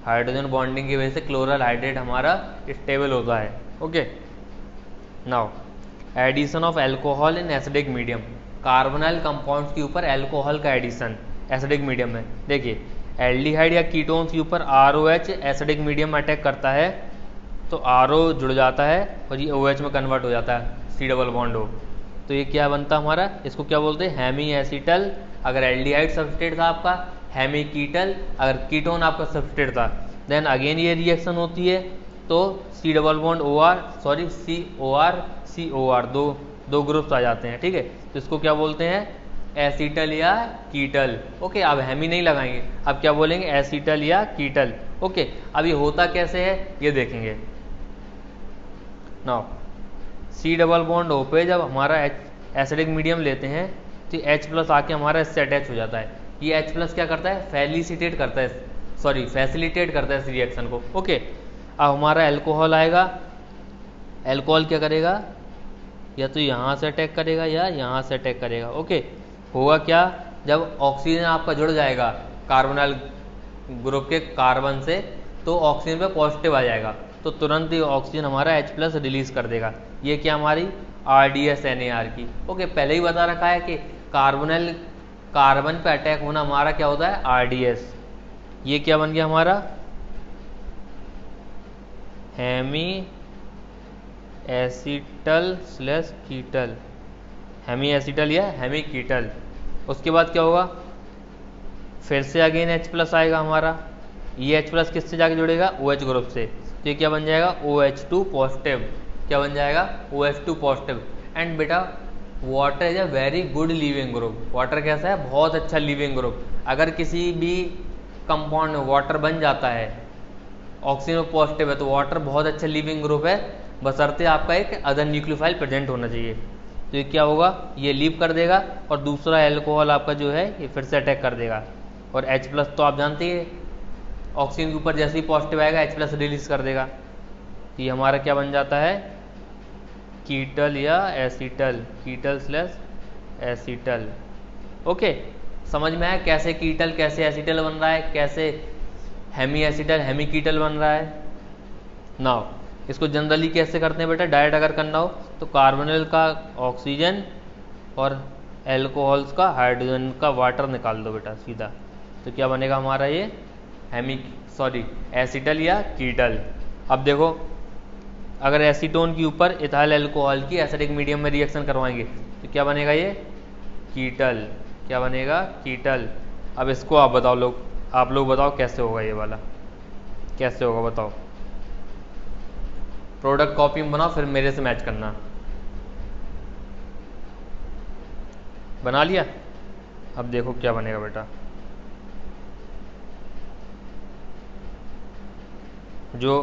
हाइड्रोजन बॉन्डिंग की वजह से क्लोरल हाइड्रेट हमारा स्टेबल होता है। Okay, now addition of alcohol in acidic medium. Carbonyl compounds के ऊपर एल्कोहल का एडिशन एसिडिक मीडियम में। देखिए, एल्डिहाइड या कीटोन्स के ऊपर ROH एसिडिक मीडियम में अटैक करता है तो RO जुड़ जाता है और ये OH में कन्वर्ट हो जाता है, C डबल बॉन्ड O। तो ये क्या बनता है हमारा? इसको क्या बोलते हैं? Hemi acetal. अगर एल्डिहाइड सबस्ट्रेट था आपका, हेमी कीटल अगर कीटोन आपका सबस्ट्रेट था। देन अगेन ये रिएक्शन होती है तो C double bond OR, sorry COR दो ग्रुप्स आ जाते हैं। ठीक है, तो इसको क्या बोलते हैं? एसिटल या कीटल। ओके, अब हेमी नहीं लगाएंगे, अब क्या बोलेंगे? एसिटल या कीटल। ओके, अब ये होता कैसे है ये देखेंगे। Now C double bond O पे जब हमारा एसिडिक मीडियम लेते हैं तो H प्लस आके हमारा इससे अटैच हो जाता है। ये H प्लस क्या करता है? फैसिलिटेट करता है इस रिएक्शन को। ओके, अब हमारा एल्कोहल आएगा। एल्कोहल क्या करेगा? या तो यहाँ से अटैक करेगा या यहाँ से अटैक करेगा। ओके, होगा क्या? जब ऑक्सीजन आपका जुड़ जाएगा कार्बोनाइल ग्रुप के कार्बन से तो ऑक्सीजन पे पॉजिटिव आ जाएगा, तो तुरंत ही ऑक्सीजन हमारा H प्लस रिलीज कर देगा। ये क्या हमारी RDS NAR की। ओके, पहले ही बता रखा है कि कार्बन पे अटैक होना हमारा क्या होता है? RDS। ये क्या बन गया हमारा? Hemy acetal slash कीटल। Hemy acetal या हेमी कीटल। उसके बाद क्या होगा? फिर से अगेन H प्लस आएगा हमारा। ये H प्लस किससे जाके जुड़ेगा? OH ग्रुप से। तो ये क्या बन जाएगा? OH2 positive. क्या बन जाएगा? OH2 positive. एंड बेटा, water is a very good leaving group. Water कैसा है? बहुत अच्छा लिविंग ग्रुप। अगर किसी भी कंपाउंड में वाटर बन जाता है, ऑक्सीजन पॉजिटिव है, तो वाटर बहुत अच्छा लिविंग ग्रुप है, बशर्ते आपका एक अदर न्यूक्लियोफाइल प्रेजेंट होना चाहिए। तो ये क्या होगा? ये लीव कर देगा और दूसरा एल्कोहल आपका जो है ये फिर से अटैक कर देगा। और H प्लस तो आप जानते हैं ऑक्सीजन के ऊपर जैसे ही पॉजिटिव आएगा H प्लस रिलीज कर देगा। तो ये हमारा क्या बन जाता है? कीटल या एसिटल। कीटल slash acetal. ओके, समझ में आया कैसे कीटल कैसे एसिटल बन रहा है, कैसे हेमी एसिटल हेमी कीटल बन रहा है। नाउ इसको जनरली कैसे करते हैं बेटा? डायरेक्ट अगर करना हो तो कार्बोनिल का ऑक्सीजन और एल्कोहल्स का हाइड्रोजन का वाटर निकाल दो बेटा सीधा। तो क्या बनेगा हमारा? ये एसिटल या कीटल। अब देखो, अगर एसीटोन के ऊपर इथाइल अल्कोहल की एसिडिक मीडियम में रिएक्शन करवाएंगे तो क्या बनेगा? ये कीटल। क्या बनेगा? कीटल। अब इसको आप बताओ, आप लोग बताओ कैसे होगा ये वाला, कैसे होगा बताओ। प्रोडक्ट कॉपी में बनाओ, फिर मेरे से मैच करना। बना लिया? अब देखो क्या बनेगा बेटा। जो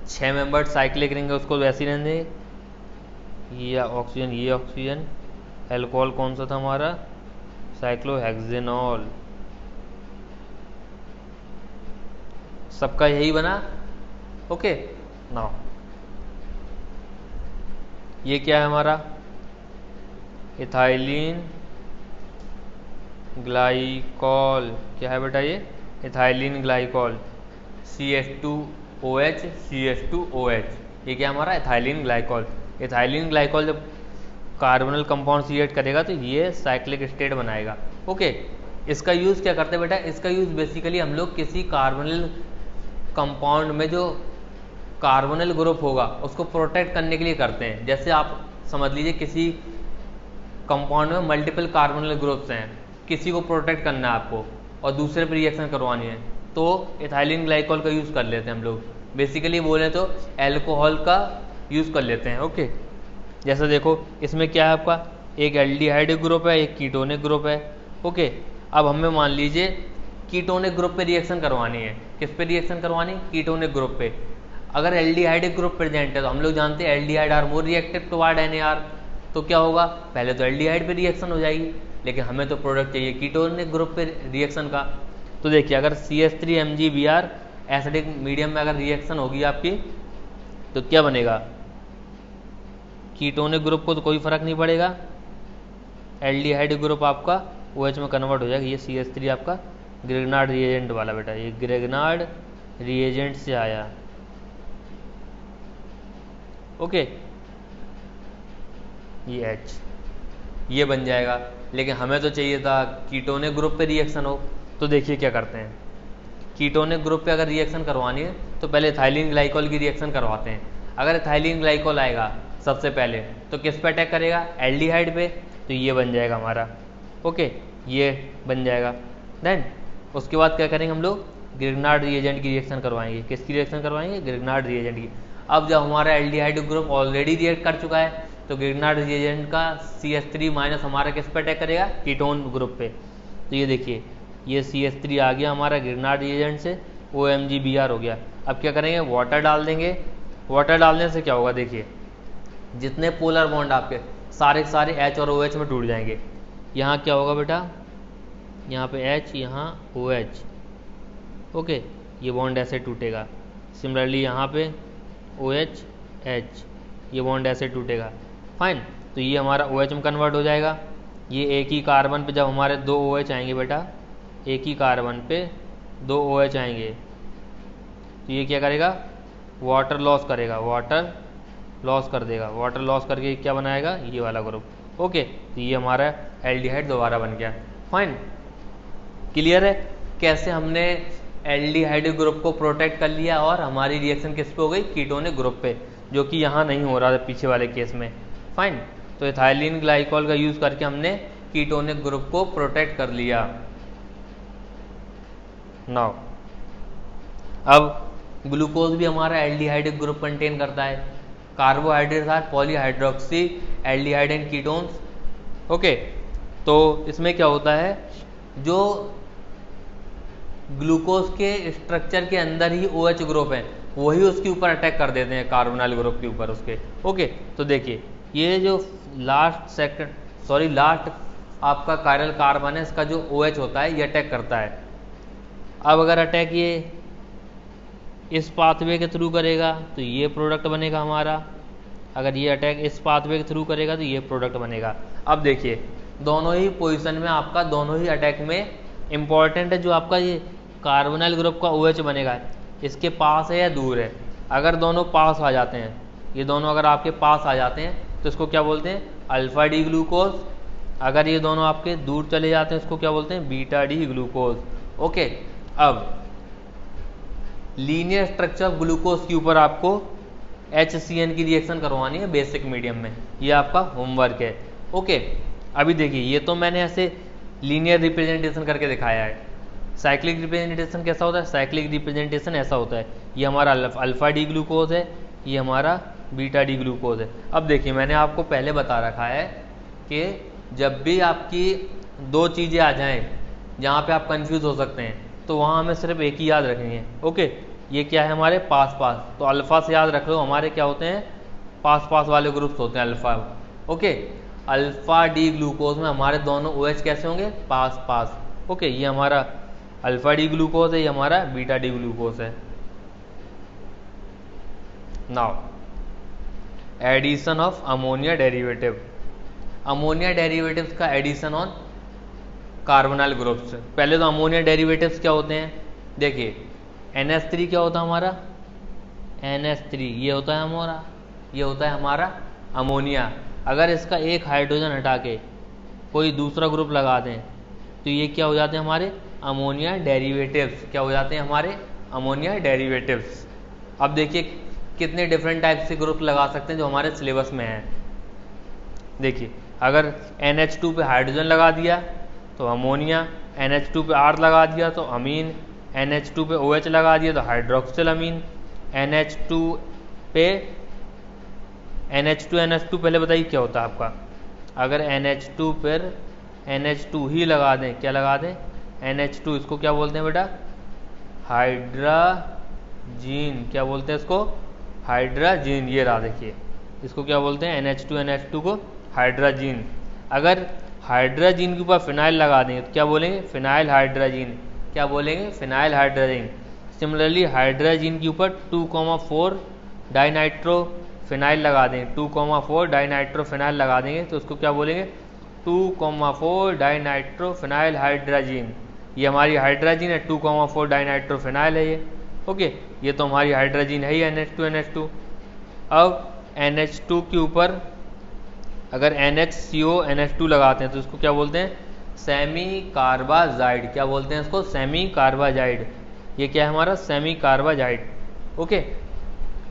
6 मेंबर्ड साइक्लिक रिंग है उसको वैसे ही रहने देंगे। ये ऑक्सीजन, एल्कोहल कौन सा था हमारा? साइक्लोहेक्सेनॉल। सबका यही बना। ओके, नाउ ये क्या है हमारा? Ethylene glycol. क्या है बेटा ये? Ethylene glycol. CH2OH CH2OH। ये क्या हमारा? Ethylene glycol. इथाइलिन ग्लाइकॉल जब कार्बोनिल कंपाउंड क्रिएट करेगा तो ये साइक्लिक स्टेट बनाएगा। ओके, इसका यूज़ क्या करते हैं बेटा? इसका यूज़ बेसिकली हम लोग किसी कार्बोनिल कंपाउंड में जो कार्बोनिल ग्रुप होगा उसको प्रोटेक्ट करने के लिए करते हैं। जैसे आप समझ लीजिए किसी कंपाउंड में मल्टीपल कार्बोनिल ग्रुप्स हैं, किसी को प्रोटेक्ट करना है आपको और दूसरे पर रिएक्शन करवानी है, तो इथाइलिन ग्लाइकॉल का यूज़ कर लेते हैं हम लोग। बेसिकली बोले तो एल्कोहल का यूज़ कर लेते हैं। ओके, जैसे देखो इसमें क्या है आपका, एक एल्डिहाइड ग्रुप है, एक कीटोनिक ग्रुप है। ओके, अब हमें मान लीजिए कीटोनिक ग्रुप पे रिएक्शन करवानी है। किस पे रिएक्शन करवानी? कीटोनिक ग्रुप पे। अगर एल्डिहाइड ग्रुप प्रेजेंट है तो हम लोग जानते हैं aldehyde are more reactive toward NaR, तो क्या होगा, पहले तो एल्डिहाइड पे रिएक्शन हो जाएगी, लेकिन हमें तो प्रोडक्ट चाहिए कीटोनिक ग्रुप पे रिएक्शन का। तो देखिए अगर CH3MgBr एसिडिक मीडियम में अगर रिएक्शन होगी आपकी तो क्या बनेगा, कीटोनिक ग्रुप को तो कोई फर्क नहीं पड़ेगा, एल्डिहाइड ग्रुप आपका OH में कन्वर्ट हो जाएगा। ये CH3 आपका ग्रिग्नार्ड रिएजेंट वाला बेटा, ये ग्रिग्नार्ड रिएजेंट से आया। ओके, ये H ये बन जाएगा, लेकिन हमें तो चाहिए था कीटोनिक ग्रुप पे रिएक्शन हो। तो देखिए क्या करते हैं, कीटोनिक ग्रुप पे अगर रिएक्शन करवानी है तो पहले इथाइलिन ग्लाइकॉल की रिएक्शन करवाते हैं। अगर इथाइलिन ग्लाइकॉल आएगा सबसे पहले तो किस पे अटैक करेगा, एल्डिहाइड पे, तो ये बन जाएगा हमारा। ओके, ये बन जाएगा। देन उसके बाद क्या करेंगे हम लोग, ग्रिग्नार्ड रिएजेंट की रिएक्शन करवाएंगे। किसकी रिएक्शन करवाएंगे, ग्रिग्नार्ड रिएजेंट की। अब जब हमारा एल्डिहाइड ग्रुप ऑलरेडी रिएक्ट कर चुका है तो ग्रिग्नार्ड रिएजेंट का CH3 माइनस हमारा किस पे अटैक करेगा, कीटोन ग्रुप पे। तो ये देखिए ये CH3 आ गया हमारा ग्रिग्नार्ड रिएजेंट से, OMgBr हो गया। अब क्या करेंगे, वाटर डाल देंगे। वाटर डालने से क्या होगा, देखिए जितने पोलर बॉन्ड आपके सारे के सारे H और OH में टूट जाएंगे। यहाँ क्या होगा बेटा, यहाँ पे H, यहाँ OH। ओके, ये बॉन्ड ऐसे टूटेगा। सिमिलरली यहाँ पे OH H, ये बॉन्ड ऐसे टूटेगा। फाइन, तो ये हमारा OH में कन्वर्ट हो जाएगा। ये एक ही कार्बन पे जब हमारे 2 OH आएंगे बेटा, एक ही कार्बन पे 2 OH आएंगे तो ये क्या करेगा, वाटर लॉस करेगा, वाटर लॉस कर देगा। वाटर लॉस करके क्या बनाएगा, ये वाला ग्रुप। ओके, तो ये हमारा एल्डिहाइड दोबारा बन गया। फाइन, क्लियर है कैसे हमने एल्डिहाइड ग्रुप को प्रोटेक्ट कर लिया और हमारी रिएक्शन किस पे हो गई, कीटोनिक ग्रुप पे, जो कि यहाँ नहीं हो रहा था पीछे वाले केस में। फाइन, तो इथाइलिन ग्लाइकॉल का यूज करके हमने कीटोनिक ग्रुप को प्रोटेक्ट कर लिया। नाउ अब ग्लूकोज भी हमारा एल्डिहाइड ग्रुप कंटेन करता है। Carbohydrates are polyhydroxy aldehyde and ketones. Okay, तो इसमें क्या होता है, जो ग्लूकोज के स्ट्रक्चर के अंदर ही OH ग्रुप है वही उसके ऊपर अटैक कर देते हैं, कार्बोनाइल ग्रुप के ऊपर उसके। ओके, तो देखिए ये जो लास्ट आपका कायरल कार्बन है, इसका जो OH होता है ये अटैक करता है। अब अगर अटैक ये इस पाथवे के थ्रू करेगा तो ये प्रोडक्ट बनेगा हमारा, अगर ये अटैक इस पाथवे के थ्रू करेगा तो ये प्रोडक्ट बनेगा। अब देखिए दोनों ही पोजीशन में आपका, दोनों ही अटैक में इम्पॉर्टेंट है जो आपका ये कार्बोनाइल ग्रुप का OH बनेगा, इसके पास है या दूर है। अगर दोनों पास आ जाते हैं, ये दोनों अगर आपके पास आ जाते हैं तो इसको क्या बोलते हैं, अल्फा डी ग्लूकोज। अगर ये दोनों आपके दूर चले जाते हैं इसको क्या बोलते हैं, बीटा डी ग्लूकोज। ओके, अब लीनियर स्ट्रक्चर ऑफ ग्लूकोज के ऊपर आपको HCN की रिएक्शन करवानी है बेसिक मीडियम में, ये आपका होमवर्क है। ओके, अभी देखिए ये तो मैंने ऐसे लीनियर रिप्रेजेंटेशन करके दिखाया है। साइक्लिक रिप्रेजेंटेशन कैसा होता है, साइक्लिक रिप्रेजेंटेशन ऐसा होता है, ये हमारा अल्फा डी ग्लूकोज है, ये हमारा बीटा डी ग्लूकोज है। अब देखिए मैंने आपको पहले बता रखा है कि जब भी आपकी दो चीज़ें आ जाएं जहाँ पे आप कंफ्यूज हो सकते हैं तो वहाँ हमें सिर्फ एक ही याद रखनी है। ओके, ये क्या है हमारे पास पास, तो अल्फा से याद रख लो हमारे क्या होते हैं, पास पास वाले ग्रुप्स होते हैं alpha. Okay, alpha D glucose में हमारे दोनों OH कैसे होंगे, पास पास। ओके, ये हमारा अल्फा डी ग्लूकोज है, ये हमारा बीटा डी ग्लूकोज है। Now addition of ammonia derivative, ammonia derivatives का एडिशन ऑन कार्बोनाइल ग्रुप्स। पहले तो अमोनिया डेरिवेटिव्स क्या होते हैं, देखिए NH3 क्या होता है हमारा, NH3 ये होता है हमारा, ये होता है हमारा अमोनिया। अगर इसका एक हाइड्रोजन हटा के कोई दूसरा ग्रुप लगा दें तो ये क्या हो जाते हैं हमारे अमोनिया डेरिवेटिव्स। क्या हो जाते हैं हमारे अमोनिया डेरिवेटिव्स। अब देखिए कितने डिफरेंट टाइप से ग्रुप लगा सकते हैं जो हमारे सिलेबस में है। देखिए अगर NH2 पे हाइड्रोजन लगा दिया तो अमोनिया, NH2 पे R लगा दिया तो अमीन, NH2 पे OH लगा दिया तो हाइड्रोक्सिल अमीन, NH2 पे NH2 पहले बताइए क्या होता है आपका। अगर NH2 पर NH2 ही लगा दें, क्या लगा दें, NH2, इसको क्या बोलते हैं बेटा, हाइड्राजीन। क्या बोलते हैं इसको, हाइड्राजीन। ये रहा देखिए, इसको क्या बोलते हैं, NH2 को हाइड्राजीन। अगर हाइड्राजीन के ऊपर फिनाइल लगा देंगे तो क्या बोलेंगे, फिनाइल हाइड्राजीन। क्या बोलेंगे, फिनाइल हाइड्राजीन। सिमिलरली हाइड्राजीन के ऊपर 2,4 डाइनाइट्रो फिनाइल लगा देंगे, 2,4 डाइनाइट्रो फिनाइल लगा देंगे तो उसको क्या बोलेंगे, 2,4 डाइनाइट्रो फिनाइल हाइड्राजीन। ये हमारी हाइड्राजीन है, 2,4 डाइनाइट्रो फिनाइल है ये। ओके, ये तो हमारी हाइड्राजीन है ही NH2। अब NH2 के ऊपर अगर NHCO लगाते हैं तो इसको क्या बोलते हैं, सेमी कार्बाजाइड। क्या बोलते हैं इसको, सेमी कार्बाजाइड। ये क्या है हमारा, सेमी कार्बाजाइड। ओके,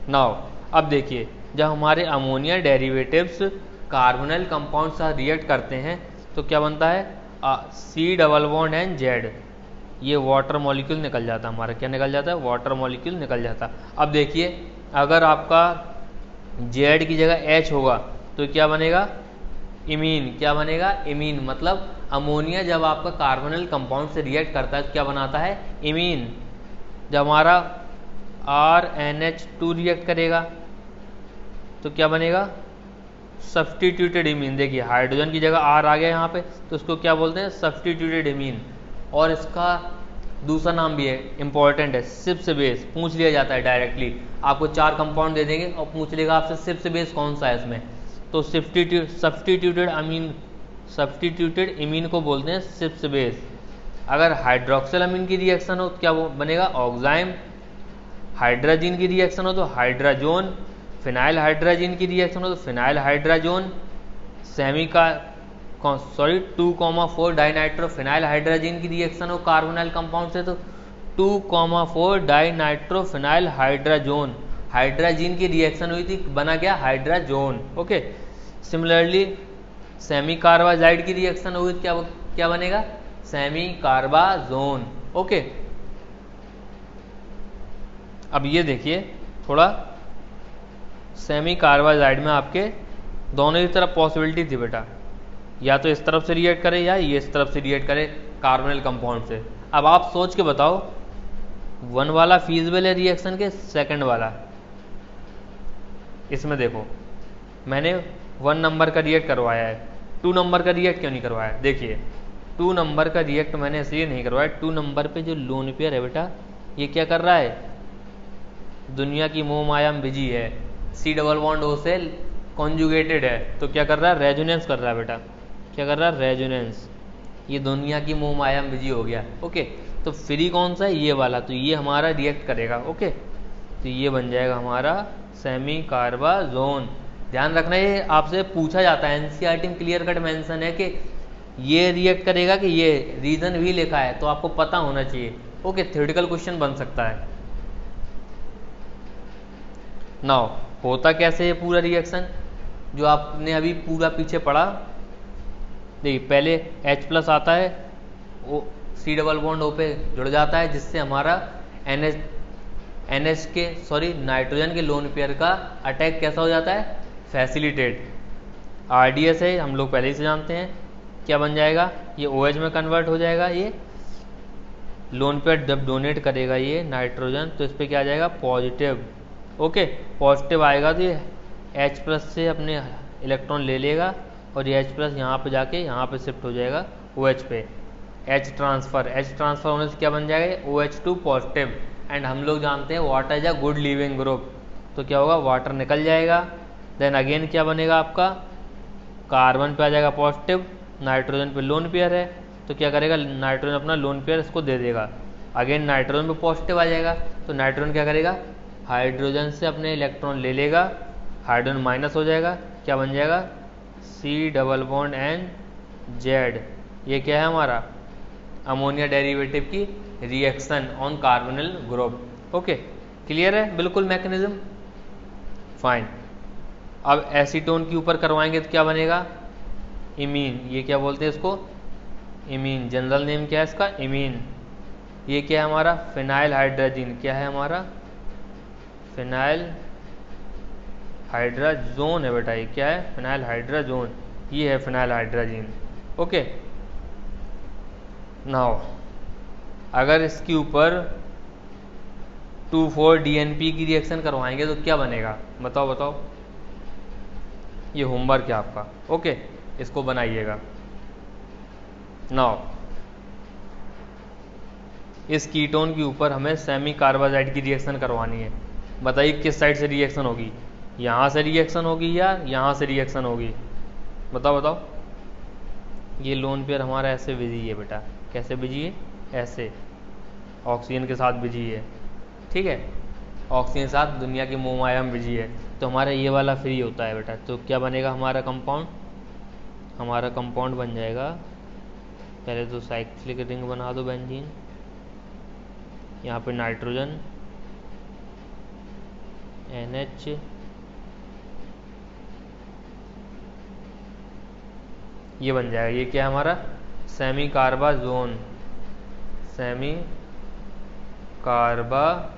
नाउ अब देखिए जब हमारे अमोनिया डेरिवेटिव्स कार्बोनिल कंपाउंड से रिएक्ट करते हैं तो क्या बनता है, C∠N Z। ये वाटर मॉलिक्यूल निकल जाता है हमारा, क्या निकल जाता है, वाटर मॉलिक्यूल निकल जाता है। अब देखिए अगर आपका Z की जगह H होगा तो क्या बनेगा, इमीन। क्या बनेगा, इमीन। मतलब अमोनिया जब आपका कार्बोनिल कंपाउंड से रिएक्ट करता है तो क्या बनाता है, इमीन। जब हमारा RNH2 रिएक्ट करेगा तो क्या बनेगा, सब्सटीट्यूटेड इमीन। देखिए हाइड्रोजन की जगह R आ गया यहाँ पे तो उसको क्या बोलते हैं, सब्सटीट्यूटेड इमीन। और इसका दूसरा नाम भी है, इंपॉर्टेंट है, सिप्स बेस। पूछ लिया जाता है डायरेक्टली, आपको 4 कंपाउंड दे देंगे और पूछ लेगा आपसे सिप्स बेस कौन सा है इसमें, तो सब्सटीट्यूटेड इमीन को बोलते हैं सिप्स बेस। अगर हाइड्रोक्सिल अमीन की रिएक्शन हो तो क्या वो बनेगा, ऑक्साइम। हाइड्राजीन की रिएक्शन हो तो हाइड्राजोन। फिनाइल हाइड्राजीन की रिएक्शन हो तो phenyl hydrazone. 2,4 dinitro phenyl hydrazine की रिएक्शन हो कार्बोनिल कंपाउंड से तो 2,4 डाइनाइट्रो फिनाइल हाइड्राजोन। हाइड्राजीन की रिएक्शन हुई थी, बना क्या, hydrazone. Okay, similarly semi carbazide की रिएक्शन हुई तो क्या बनेगा, सेमी कार्बाजोन। ओके, अब ये देखिए थोड़ा, सेमी कार्बाजाइड में आपके दोनों ही तरफ पॉसिबिलिटी थी बेटा, या तो इस तरफ से रिएक्ट करे या ये इस तरफ से रिएक्ट करे कार्बोनिल कंपाउंड से। अब आप सोच के बताओ 1 वाला फीजिबल है रिएक्शन के, सेकंड वाला। इसमें देखो मैंने 1 नंबर का रिएक्ट करवाया है, 2 नंबर का रिएक्ट क्यों नहीं करवाया। देखिए 2 नंबर का रिएक्ट मैंने इसलिए नहीं करवाया, 2 नंबर पे जो लोन पेयर है बेटा ये क्या कर रहा है, दुनिया की मोह माया में बिजी है, C∠O से कॉन्जुगेटेड है तो क्या कर रहा है, रेजोनेंस कर रहा है बेटा। क्या कर रहा है, रेजोनेंस। ये दुनिया की मोह माया में बिजी हो गया। ओके, तो फ्री कौन सा है, ये वाला, तो ये हमारा रिएक्ट करेगा। ओके, तो ये बन जाएगा हमारा सेमी कार्बाजोन। ध्यान रखना ये आपसे पूछा जाता है, NCERT में क्लियर कट मेंशन है कि ये रिएक्ट करेगा कि ये, रीजन भी लिखा है तो आपको पता होना चाहिए। ओके, थ्योरेटिकल क्वेश्चन बन सकता है। नाउ होता कैसे है पूरा रिएक्शन जो आपने अभी पूरा पीछे पढ़ा। देखिए पहले H+ आता है, C∠O पे जुड़ जाता है जिससे हमारा नाइट्रोजन के लोन पेयर का अटैक कैसा हो जाता है, फैसिलिटेट। RDS है, हम लोग पहले ही से जानते हैं, क्या बन जाएगा, ये OH में कन्वर्ट हो जाएगा। ये लोन पेयर जब डोनेट करेगा ये नाइट्रोजन तो इस पर क्या आ जाएगा, पॉजिटिव। ओके, पॉजिटिव आएगा तो ये H+ से अपने इलेक्ट्रॉन ले लेगा और ये H+ यहाँ पे जाके यहाँ पे शिफ्ट हो जाएगा OH पे, H ट्रांसफर होने से क्या बन जाएगा, OH2 पॉजिटिव। एंड हम लोग जानते हैं water is a good leaving group, तो क्या होगा, वाटर निकल जाएगा। देन अगेन क्या बनेगा आपका, कार्बन पे आ जाएगा पॉजिटिव, नाइट्रोजन पे लोन पेयर है तो क्या करेगा, नाइट्रोजन अपना लोन पेयर इसको दे देगा। अगेन नाइट्रोजन पे पॉजिटिव आ जाएगा तो नाइट्रोजन क्या करेगा, हाइड्रोजन से अपने इलेक्ट्रॉन ले लेगा, हाइड्रोजन माइनस हो जाएगा, क्या बन जाएगा, C∠N Z। ये क्या है हमारा, अमोनिया डेरिवेटिव की reaction on carbonyl group. Okay, clear है बिल्कुल मैकेनिज्म, फाइन। अब एसीटोन के ऊपर करवाएंगे तो क्या बनेगा, इमीन। ये क्या बोलते हैं इसको, इमीन। जनरल नेम क्या है इसका, इमीन। ये क्या है हमारा, फिनाइल हाइड्रोजन। क्या है हमारा, फिनाइल हाइड्राजोन है बेटा। ये क्या है, फिनाइल हाइड्राजोन। ये है फिनाइल हाइड्रोजन। ओके, नाउ अगर इसके ऊपर 2,4-DNP की रिएक्शन करवाएंगे तो क्या बनेगा, बताओ बताओ। ये होमवर्क है आपका, ओके, इसको बनाइएगा। नाउ इस कीटोन के ऊपर हमें सेमी कार्बाजाइड की रिएक्शन करवानी है। बताइए किस साइड से रिएक्शन होगी, यहाँ से रिएक्शन होगी या यहाँ से रिएक्शन होगी, बताओ बताओ। ये लोन पेयर हमारा ऐसे बिजी है बेटा, कैसे बिजी है, ऐसे ऑक्सीजन के साथ बिजी है, ठीक है, ऑक्सीजन के साथ दुनिया की मोमाया में बिजी है, तो हमारा ये वाला फ्री होता है बेटा। तो क्या बनेगा हमारा कंपाउंड, हमारा कंपाउंड बन जाएगा, पहले तो साइक्लिक रिंग बना दो बेंजीन, यहाँ पे नाइट्रोजन NH, ये बन जाएगा। ये क्या है हमारा, सेमी कार्बाजोन, सेमी कार्बाजोन।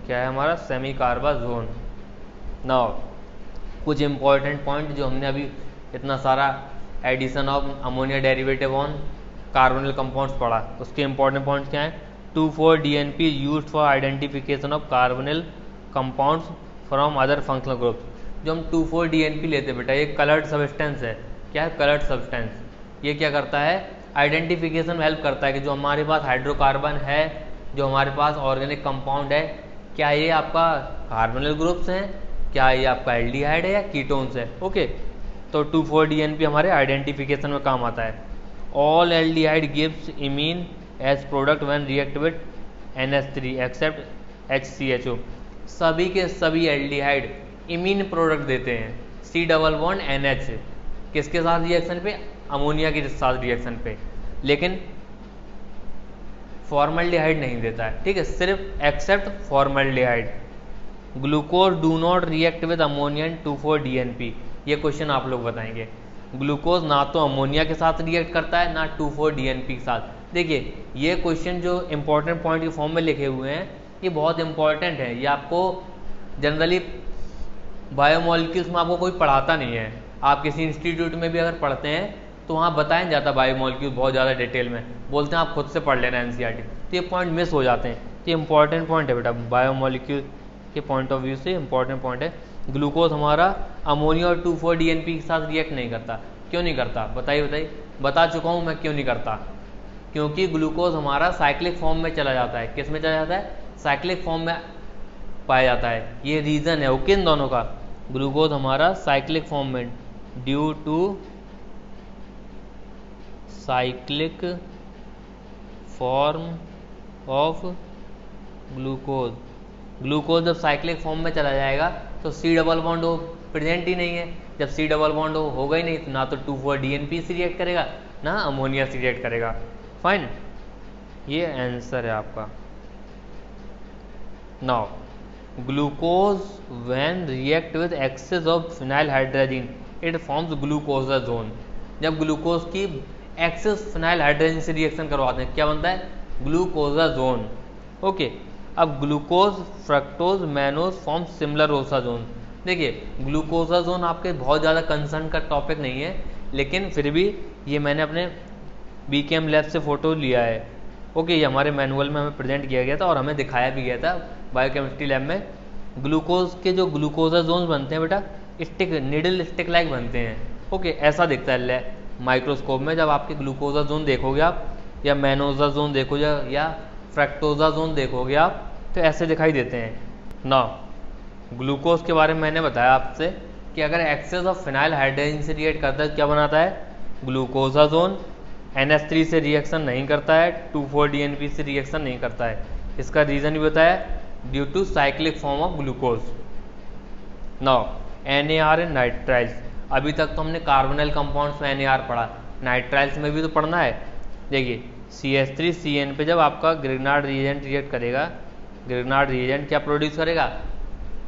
क्या है हमारा, सेमी कार्बाजोन। नाउ कुछ इंपॉर्टेंट पॉइंट जो हमने अभी इतना सारा addition of ammonia derivative on carbonyl compounds पढ़ा, उसके इंपॉर्टेंट पॉइंट्स क्या हैं। 2,4-DNP used for identification of carbonyl compounds from other functional groups. जो हम 2,4-DNP लेते हैं बेटा, ये कलर्ड सब्सटेंस है। क्या है, कलर्ड सब्सटेंस। ये क्या करता है, आइडेंटिफिकेशन में हेल्प करता है कि जो हमारे पास हाइड्रोकार्बन है, जो हमारे पास ऑर्गेनिक कंपाउंड है, क्या ये आपका कार्बोनिल ग्रुप्स हैं, क्या ये आपका एल्डिहाइड है या कीटोन्स है। ओके, तो 2,4-DNP हमारे आइडेंटिफिकेशन में काम आता है। All aldehyde gives imine as product when react with NH3 except HCHO। सभी के सभी एल्डिहाइड इमीन प्रोडक्ट देते हैं। C++NH किसके साथ रिएक्शन पे, अमोनिया के साथ रिएक्शन पे, लेकिन फॉर्मल्डिहाइड नहीं देता है, ठीक है, सिर्फ except formaldehyde. Glucose do not react with ammonia in 2,4-DNP। ये क्वेश्चन आप लोग बताएंगे। ग्लूकोज ना तो अमोनिया के साथ रिएक्ट करता है ना 2,4-DNP के साथ। देखिए ये क्वेश्चन जो इंपॉर्टेंट पॉइंट के फॉर्म में लिखे हुए हैं, ये बहुत इंपॉर्टेंट है। ये आपको जनरली बायोमोलिक्यूल्स में आपको कोई पढ़ाता नहीं है। आप किसी इंस्टीट्यूट में भी अगर पढ़ते हैं तो वहाँ बताया नहीं जाता बायोमोलिक्यूल बहुत ज़्यादा डिटेल में, बोलते हैं आप खुद से पढ़ लेना NCERT। तो ये पॉइंट मिस हो जाते हैं। तो ये इंपॉर्टेंट पॉइंट है बेटा, बायोमोलिक्यूल के पॉइंट ऑफ व्यू से इंपॉर्टेंट पॉइंट है। ग्लूकोज हमारा अमोनिया और 2,4-DNP के साथ रिएक्ट नहीं करता। क्यों नहीं करता, बताइए बताइए। बता चुका हूँ मैं क्यों नहीं करता, क्योंकि ग्लूकोज हमारा साइक्लिक फॉर्म में चला जाता है। किस में चला जाता है, साइक्लिक फॉर्म में पाया जाता है। ये रीज़न है ओके इन दोनों का। ग्लूकोज हमारा साइक्लिक फॉर्म में, due to cyclic form of glucose. Glucose जब साइक्लिक फॉर्म में चला जाएगा तो C++ प्रेजेंट ही नहीं है। जब C++ होगा ही नहीं तो ना तो 2,4-DNP से रिएक्ट करेगा ना अमोनिया से रिएक्ट करेगा। फाइन, ये आंसर है आपका। Now glucose when react with excess of phenyl hydrogen it forms glucosazone. जब ग्लूकोज की एक्सेस फिनाइल हाइड्रोजन से रिएक्शन करवाते हैं क्या बनता है, ग्लूकोजाजोन। ओके, अब glucose fructose mannose form similar osazone. देखिए ग्लूकोजाजोन आपके बहुत ज़्यादा कंसर्न का टॉपिक नहीं है, लेकिन फिर भी ये मैंने अपने BKM लैब से फ़ोटो लिया है। ओके, ये हमारे मैनुअल में हमें प्रेजेंट किया गया था और हमें दिखाया भी गया था बायोकेमिस्ट्री लैब में। ग्लूकोज के जो ग्लूकोजाजोन्स बनते हैं बेटा, स्टिक निडल स्टिक लाइक बनते हैं। ओके, ऐसा दिखता है माइक्रोस्कोप में। जब आपके ग्लूकोजाजोन देखोगे आप, या मैनोजाजोन देखोगे या फ्रक्टोजाजोन देखोगे आप, तो ऐसे दिखाई देते हैं ना। ग्लूकोज के बारे में मैंने बताया आपसे कि अगर एक्सेस ऑफ फिनाइल हाइड्रोजन से रिएक्ट करता है तो क्या बनाता है, ग्लूकोजाजोन। NH3 से रिएक्शन नहीं करता है, 2,4-DNP से रिएक्शन नहीं करता है। इसका रीज़न भी बताया, due to cyclic form of glucose. Now NAR and nitriles. अभी तक तो हमने कार्बोनिल कंपाउंड्स में NAR पढ़ा, नाइट्राइल्स में भी तो पढ़ना है। देखिए CH3CN पे जब आपका ग्रिग्नार्ड रिएजेंट रिएक्ट करेगा, ग्रिग्नार्ड रिएजेंट क्या प्रोड्यूस करेगा,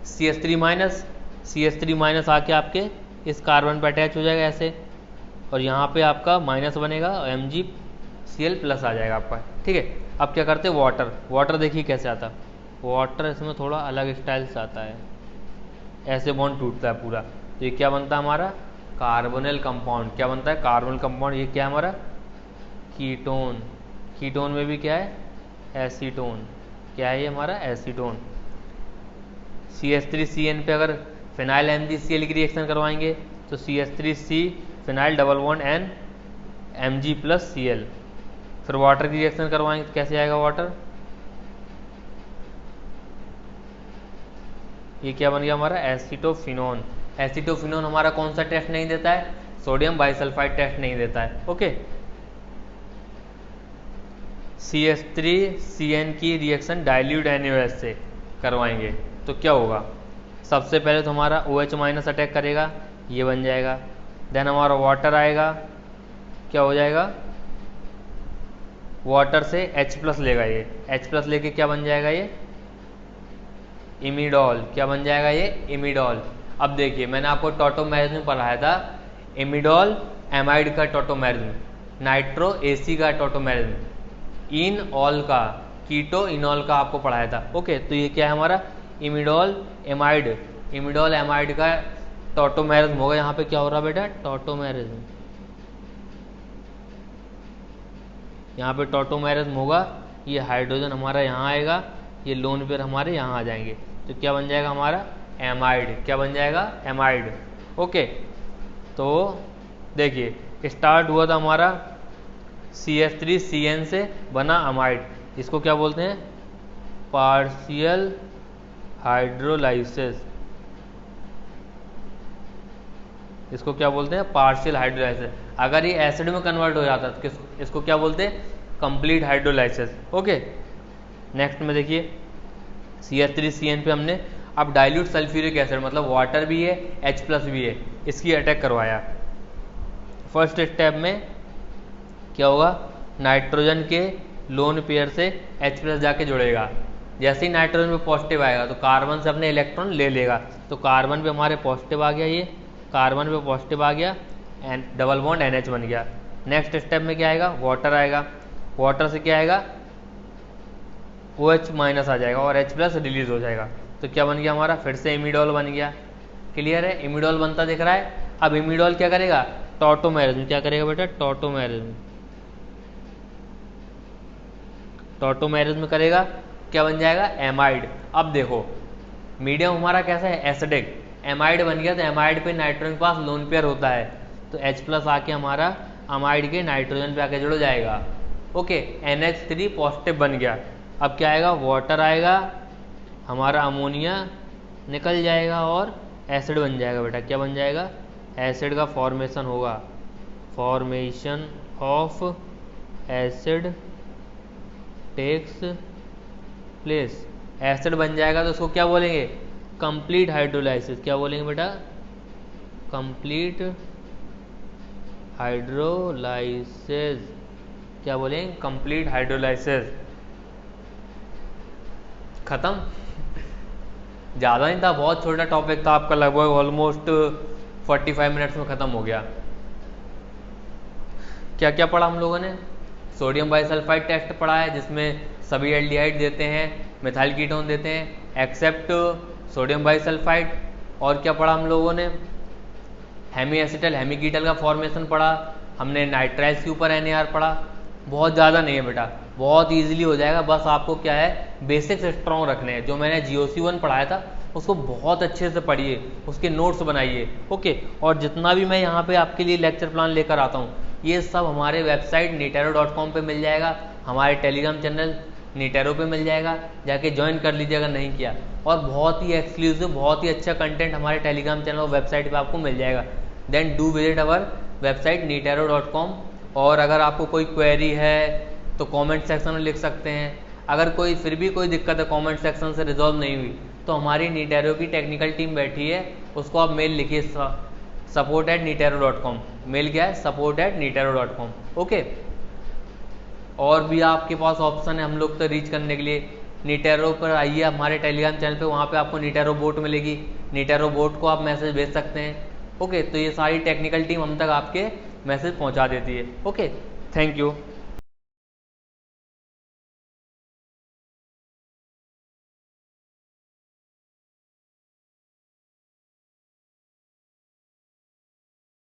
CH3 माइनस आके आपके इस कार्बन पर अटैच हो जाएगा ऐसे, और यहाँ पे आपका माइनस बनेगा और MgCl प्लस आ जाएगा आपका। ठीक है, अब क्या करते हैं, वाटर देखिए कैसे आता, वाटर इसमें थोड़ा अलग स्टाइल से आता है, ऐसे बॉन्ड टूटता है पूरा। तो ये क्या बनता है हमारा, कार्बोनिल कंपाउंड। क्या बनता है, कार्बोनिल कंपाउंड। ये क्या है हमारा, कीटोन। कीटोन में भी क्या है, एसीटोन। क्या है ये हमारा, एसीटोन। CH3CN पे अगर फिनाइल MgCl की रिएक्शन करवाएंगे तो CH3C phenyl double bond N Mg plus Cl। फिर वाटर की रिएक्शन करवाएंगे तो कैसे आएगा वाटर, ये क्या बन गया हमारा, एसिटोफिनोन। एसिटोफिनोन हमारा कौन सा टेस्ट नहीं देता है, सोडियम बाइसल्फाइड टेस्ट नहीं देता है। ओके, CH3CN की रिएक्शन डाइल्यूट NaOH से करवाएंगे तो क्या होगा, सबसे पहले तो हमारा OH माइनस अटैक करेगा, ये बन जाएगा। देन हमारा वाटर आएगा, क्या हो जाएगा, वाटर से H प्लस लेगा, ये H प्लस लेके क्या बन जाएगा, ये इमिडॉल। क्या बन जाएगा, ये इमिडॉल। अब देखिए मैंने आपको टॉटोमेरिज्म में पढ़ाया था, इमिडॉल एमाइड का टॉटोमेरिज्म, नाइट्रो AC का टॉटोमेरिज्म, इन ऑल का, कीटो इनॉल का आपको पढ़ाया था। ओके, तो ये क्या है हमारा, इमिडॉल एमाइड। इमिडॉल एमाइड का टॉटोमेरिज्म होगा। यहाँ पे क्या हो रहा बेटा, टॉटोमेरिज्म, यहाँ पे टॉटोमेरिज्म होगा। ये हाइड्रोजन हमारा यहाँ आएगा, ये लोन पेयर हमारे यहाँ आ जाएंगे, तो क्या बन जाएगा हमारा, एमाइड। क्या बन जाएगा, एमाइड। ओके, तो देखिए स्टार्ट हुआ था हमारा CH3CN से बना अमाइड, इसको क्या बोलते हैं, पार्शियल हाइड्रोलाइसिस। इसको क्या बोलते हैं, पार्शियल हाइड्रोलाइसिस। अगर ये एसिड में कन्वर्ट हो जाता है तो इसको क्या बोलते हैं, कंप्लीट हाइड्रोलाइसिस। ओके, नेक्स्ट में देखिए CH3CN पे हमने अब डाइल्यूट सल्फ्यूरिक एसिड, मतलब वाटर भी है H प्लस भी है, इसकी अटैक करवाया। फर्स्ट स्टेप में क्या होगा, नाइट्रोजन के लोन पेयर से H प्लस जाके जुड़ेगा। जैसे ही नाइट्रोजन पे पॉजिटिव आएगा तो कार्बन से अपने इलेक्ट्रॉन ले लेगा, तो कार्बन पे हमारे पॉजिटिव आ गया, ये कार्बन पे पॉजिटिव आ गया, एंड डबल बॉन्ड NH बन गया। नेक्स्ट स्टेप में क्या आएगा, वाटर आएगा, वाटर से क्या आएगा, OH माइनस आ जाएगा और H प्लस रिलीज हो जाएगा, तो क्या बन गया हमारा, फिर से इमिडॉल बन गया। क्लियर है, इमिडॉल बनता दिख रहा है। अब इमिडॉल क्या करेगा, टॉटोमेरिज्म। क्या करेगा बेटा, टॉटोमेरिज्म। टॉटोमेरिज्म करेगा, क्या बन जाएगा, एमाइड। अब देखो मीडियम हमारा कैसा है, एसिडिक, एमाइड बन गया, तो एमाइड पे नाइट्रोजन के पास लोन पेयर होता है, तो H प्लस आके हमारा अमाइड के नाइट्रोजन पे आके जुड़ जाएगा। ओके, NH3 पॉजिटिव बन गया। अब क्या आएगा, वाटर आएगा, हमारा अमोनिया निकल जाएगा और एसिड बन जाएगा बेटा। क्या बन जाएगा, एसिड का फॉर्मेशन होगा, formation of acid takes place. Acid बन जाएगा तो उसको क्या बोलेंगे, कंप्लीट हाइड्रोलाइसिस। क्या बोलेंगे बेटा, कंप्लीट हाइड्रोलाइसिस। क्या बोलेंगे, कंप्लीट हाइड्रोलाइसिस। खत्म, ज़्यादा नहीं था, बहुत छोटा टॉपिक था आपका, लगभग ऑलमोस्ट 45 मिनट्स में ख़त्म हो गया। क्या क्या पढ़ा हम लोगों ने, सोडियम बाइसल्फाइड टेस्ट पढ़ा है जिसमें सभी एल्डिहाइड देते हैं, मिथाइल कीटोन देते हैं एक्सेप्ट सोडियम बाइसल्फाइड। और क्या पढ़ा हम लोगों ने, हेमी एसिटल हेमी कीटल का फॉर्मेशन पढ़ा हमने, नाइट्राइल्स के ऊपर NaR पढ़ा। बहुत ज़्यादा नहीं है बेटा, बहुत इजीली हो जाएगा, बस आपको क्या है, बेसिक्स स्ट्रॉन्ग रखने हैं। जो मैंने GOC1 पढ़ाया था उसको बहुत अच्छे से पढ़िए, उसके नोट्स बनाइए। ओके, और जितना भी मैं यहाँ पे आपके लिए लेक्चर प्लान लेकर आता हूँ ये सब हमारे वेबसाइट neetaro.com पे मिल जाएगा, हमारे टेलीग्राम चैनल नीटेरो पे मिल जाएगा, जाके ज्वाइन कर लीजिए अगर नहीं किया। और बहुत ही एक्सक्लूसिव, बहुत ही अच्छा कंटेंट हमारे टेलीग्राम चैनल और वेबसाइट पे आपको मिल जाएगा। Then do visit our website neetaro.com। और अगर आपको कोई क्वेरी है तो कमेंट सेक्शन में लिख सकते हैं। अगर कोई फिर भी कोई दिक्कत है कमेंट सेक्शन से रिजॉल्व नहीं हुई तो हमारी नीटेरो की टेक्निकल टीम बैठी है, उसको आप मेल लिखिए support@neetaro.com। मेल क्या है, support@neetaro.com। ओके, और भी आपके पास ऑप्शन है हम लोग तक रीच करने के लिए। नीटेरो पर आइए हमारे टेलीग्राम चैनल पे, वहाँ पे आपको नीटेरो बोट मिलेगी। नीटेरो बोट को आप मैसेज भेज सकते हैं। ओके, तो ये सारी टेक्निकल टीम हम तक आपके मैसेज पहुँचा देती है। Okay, thank you.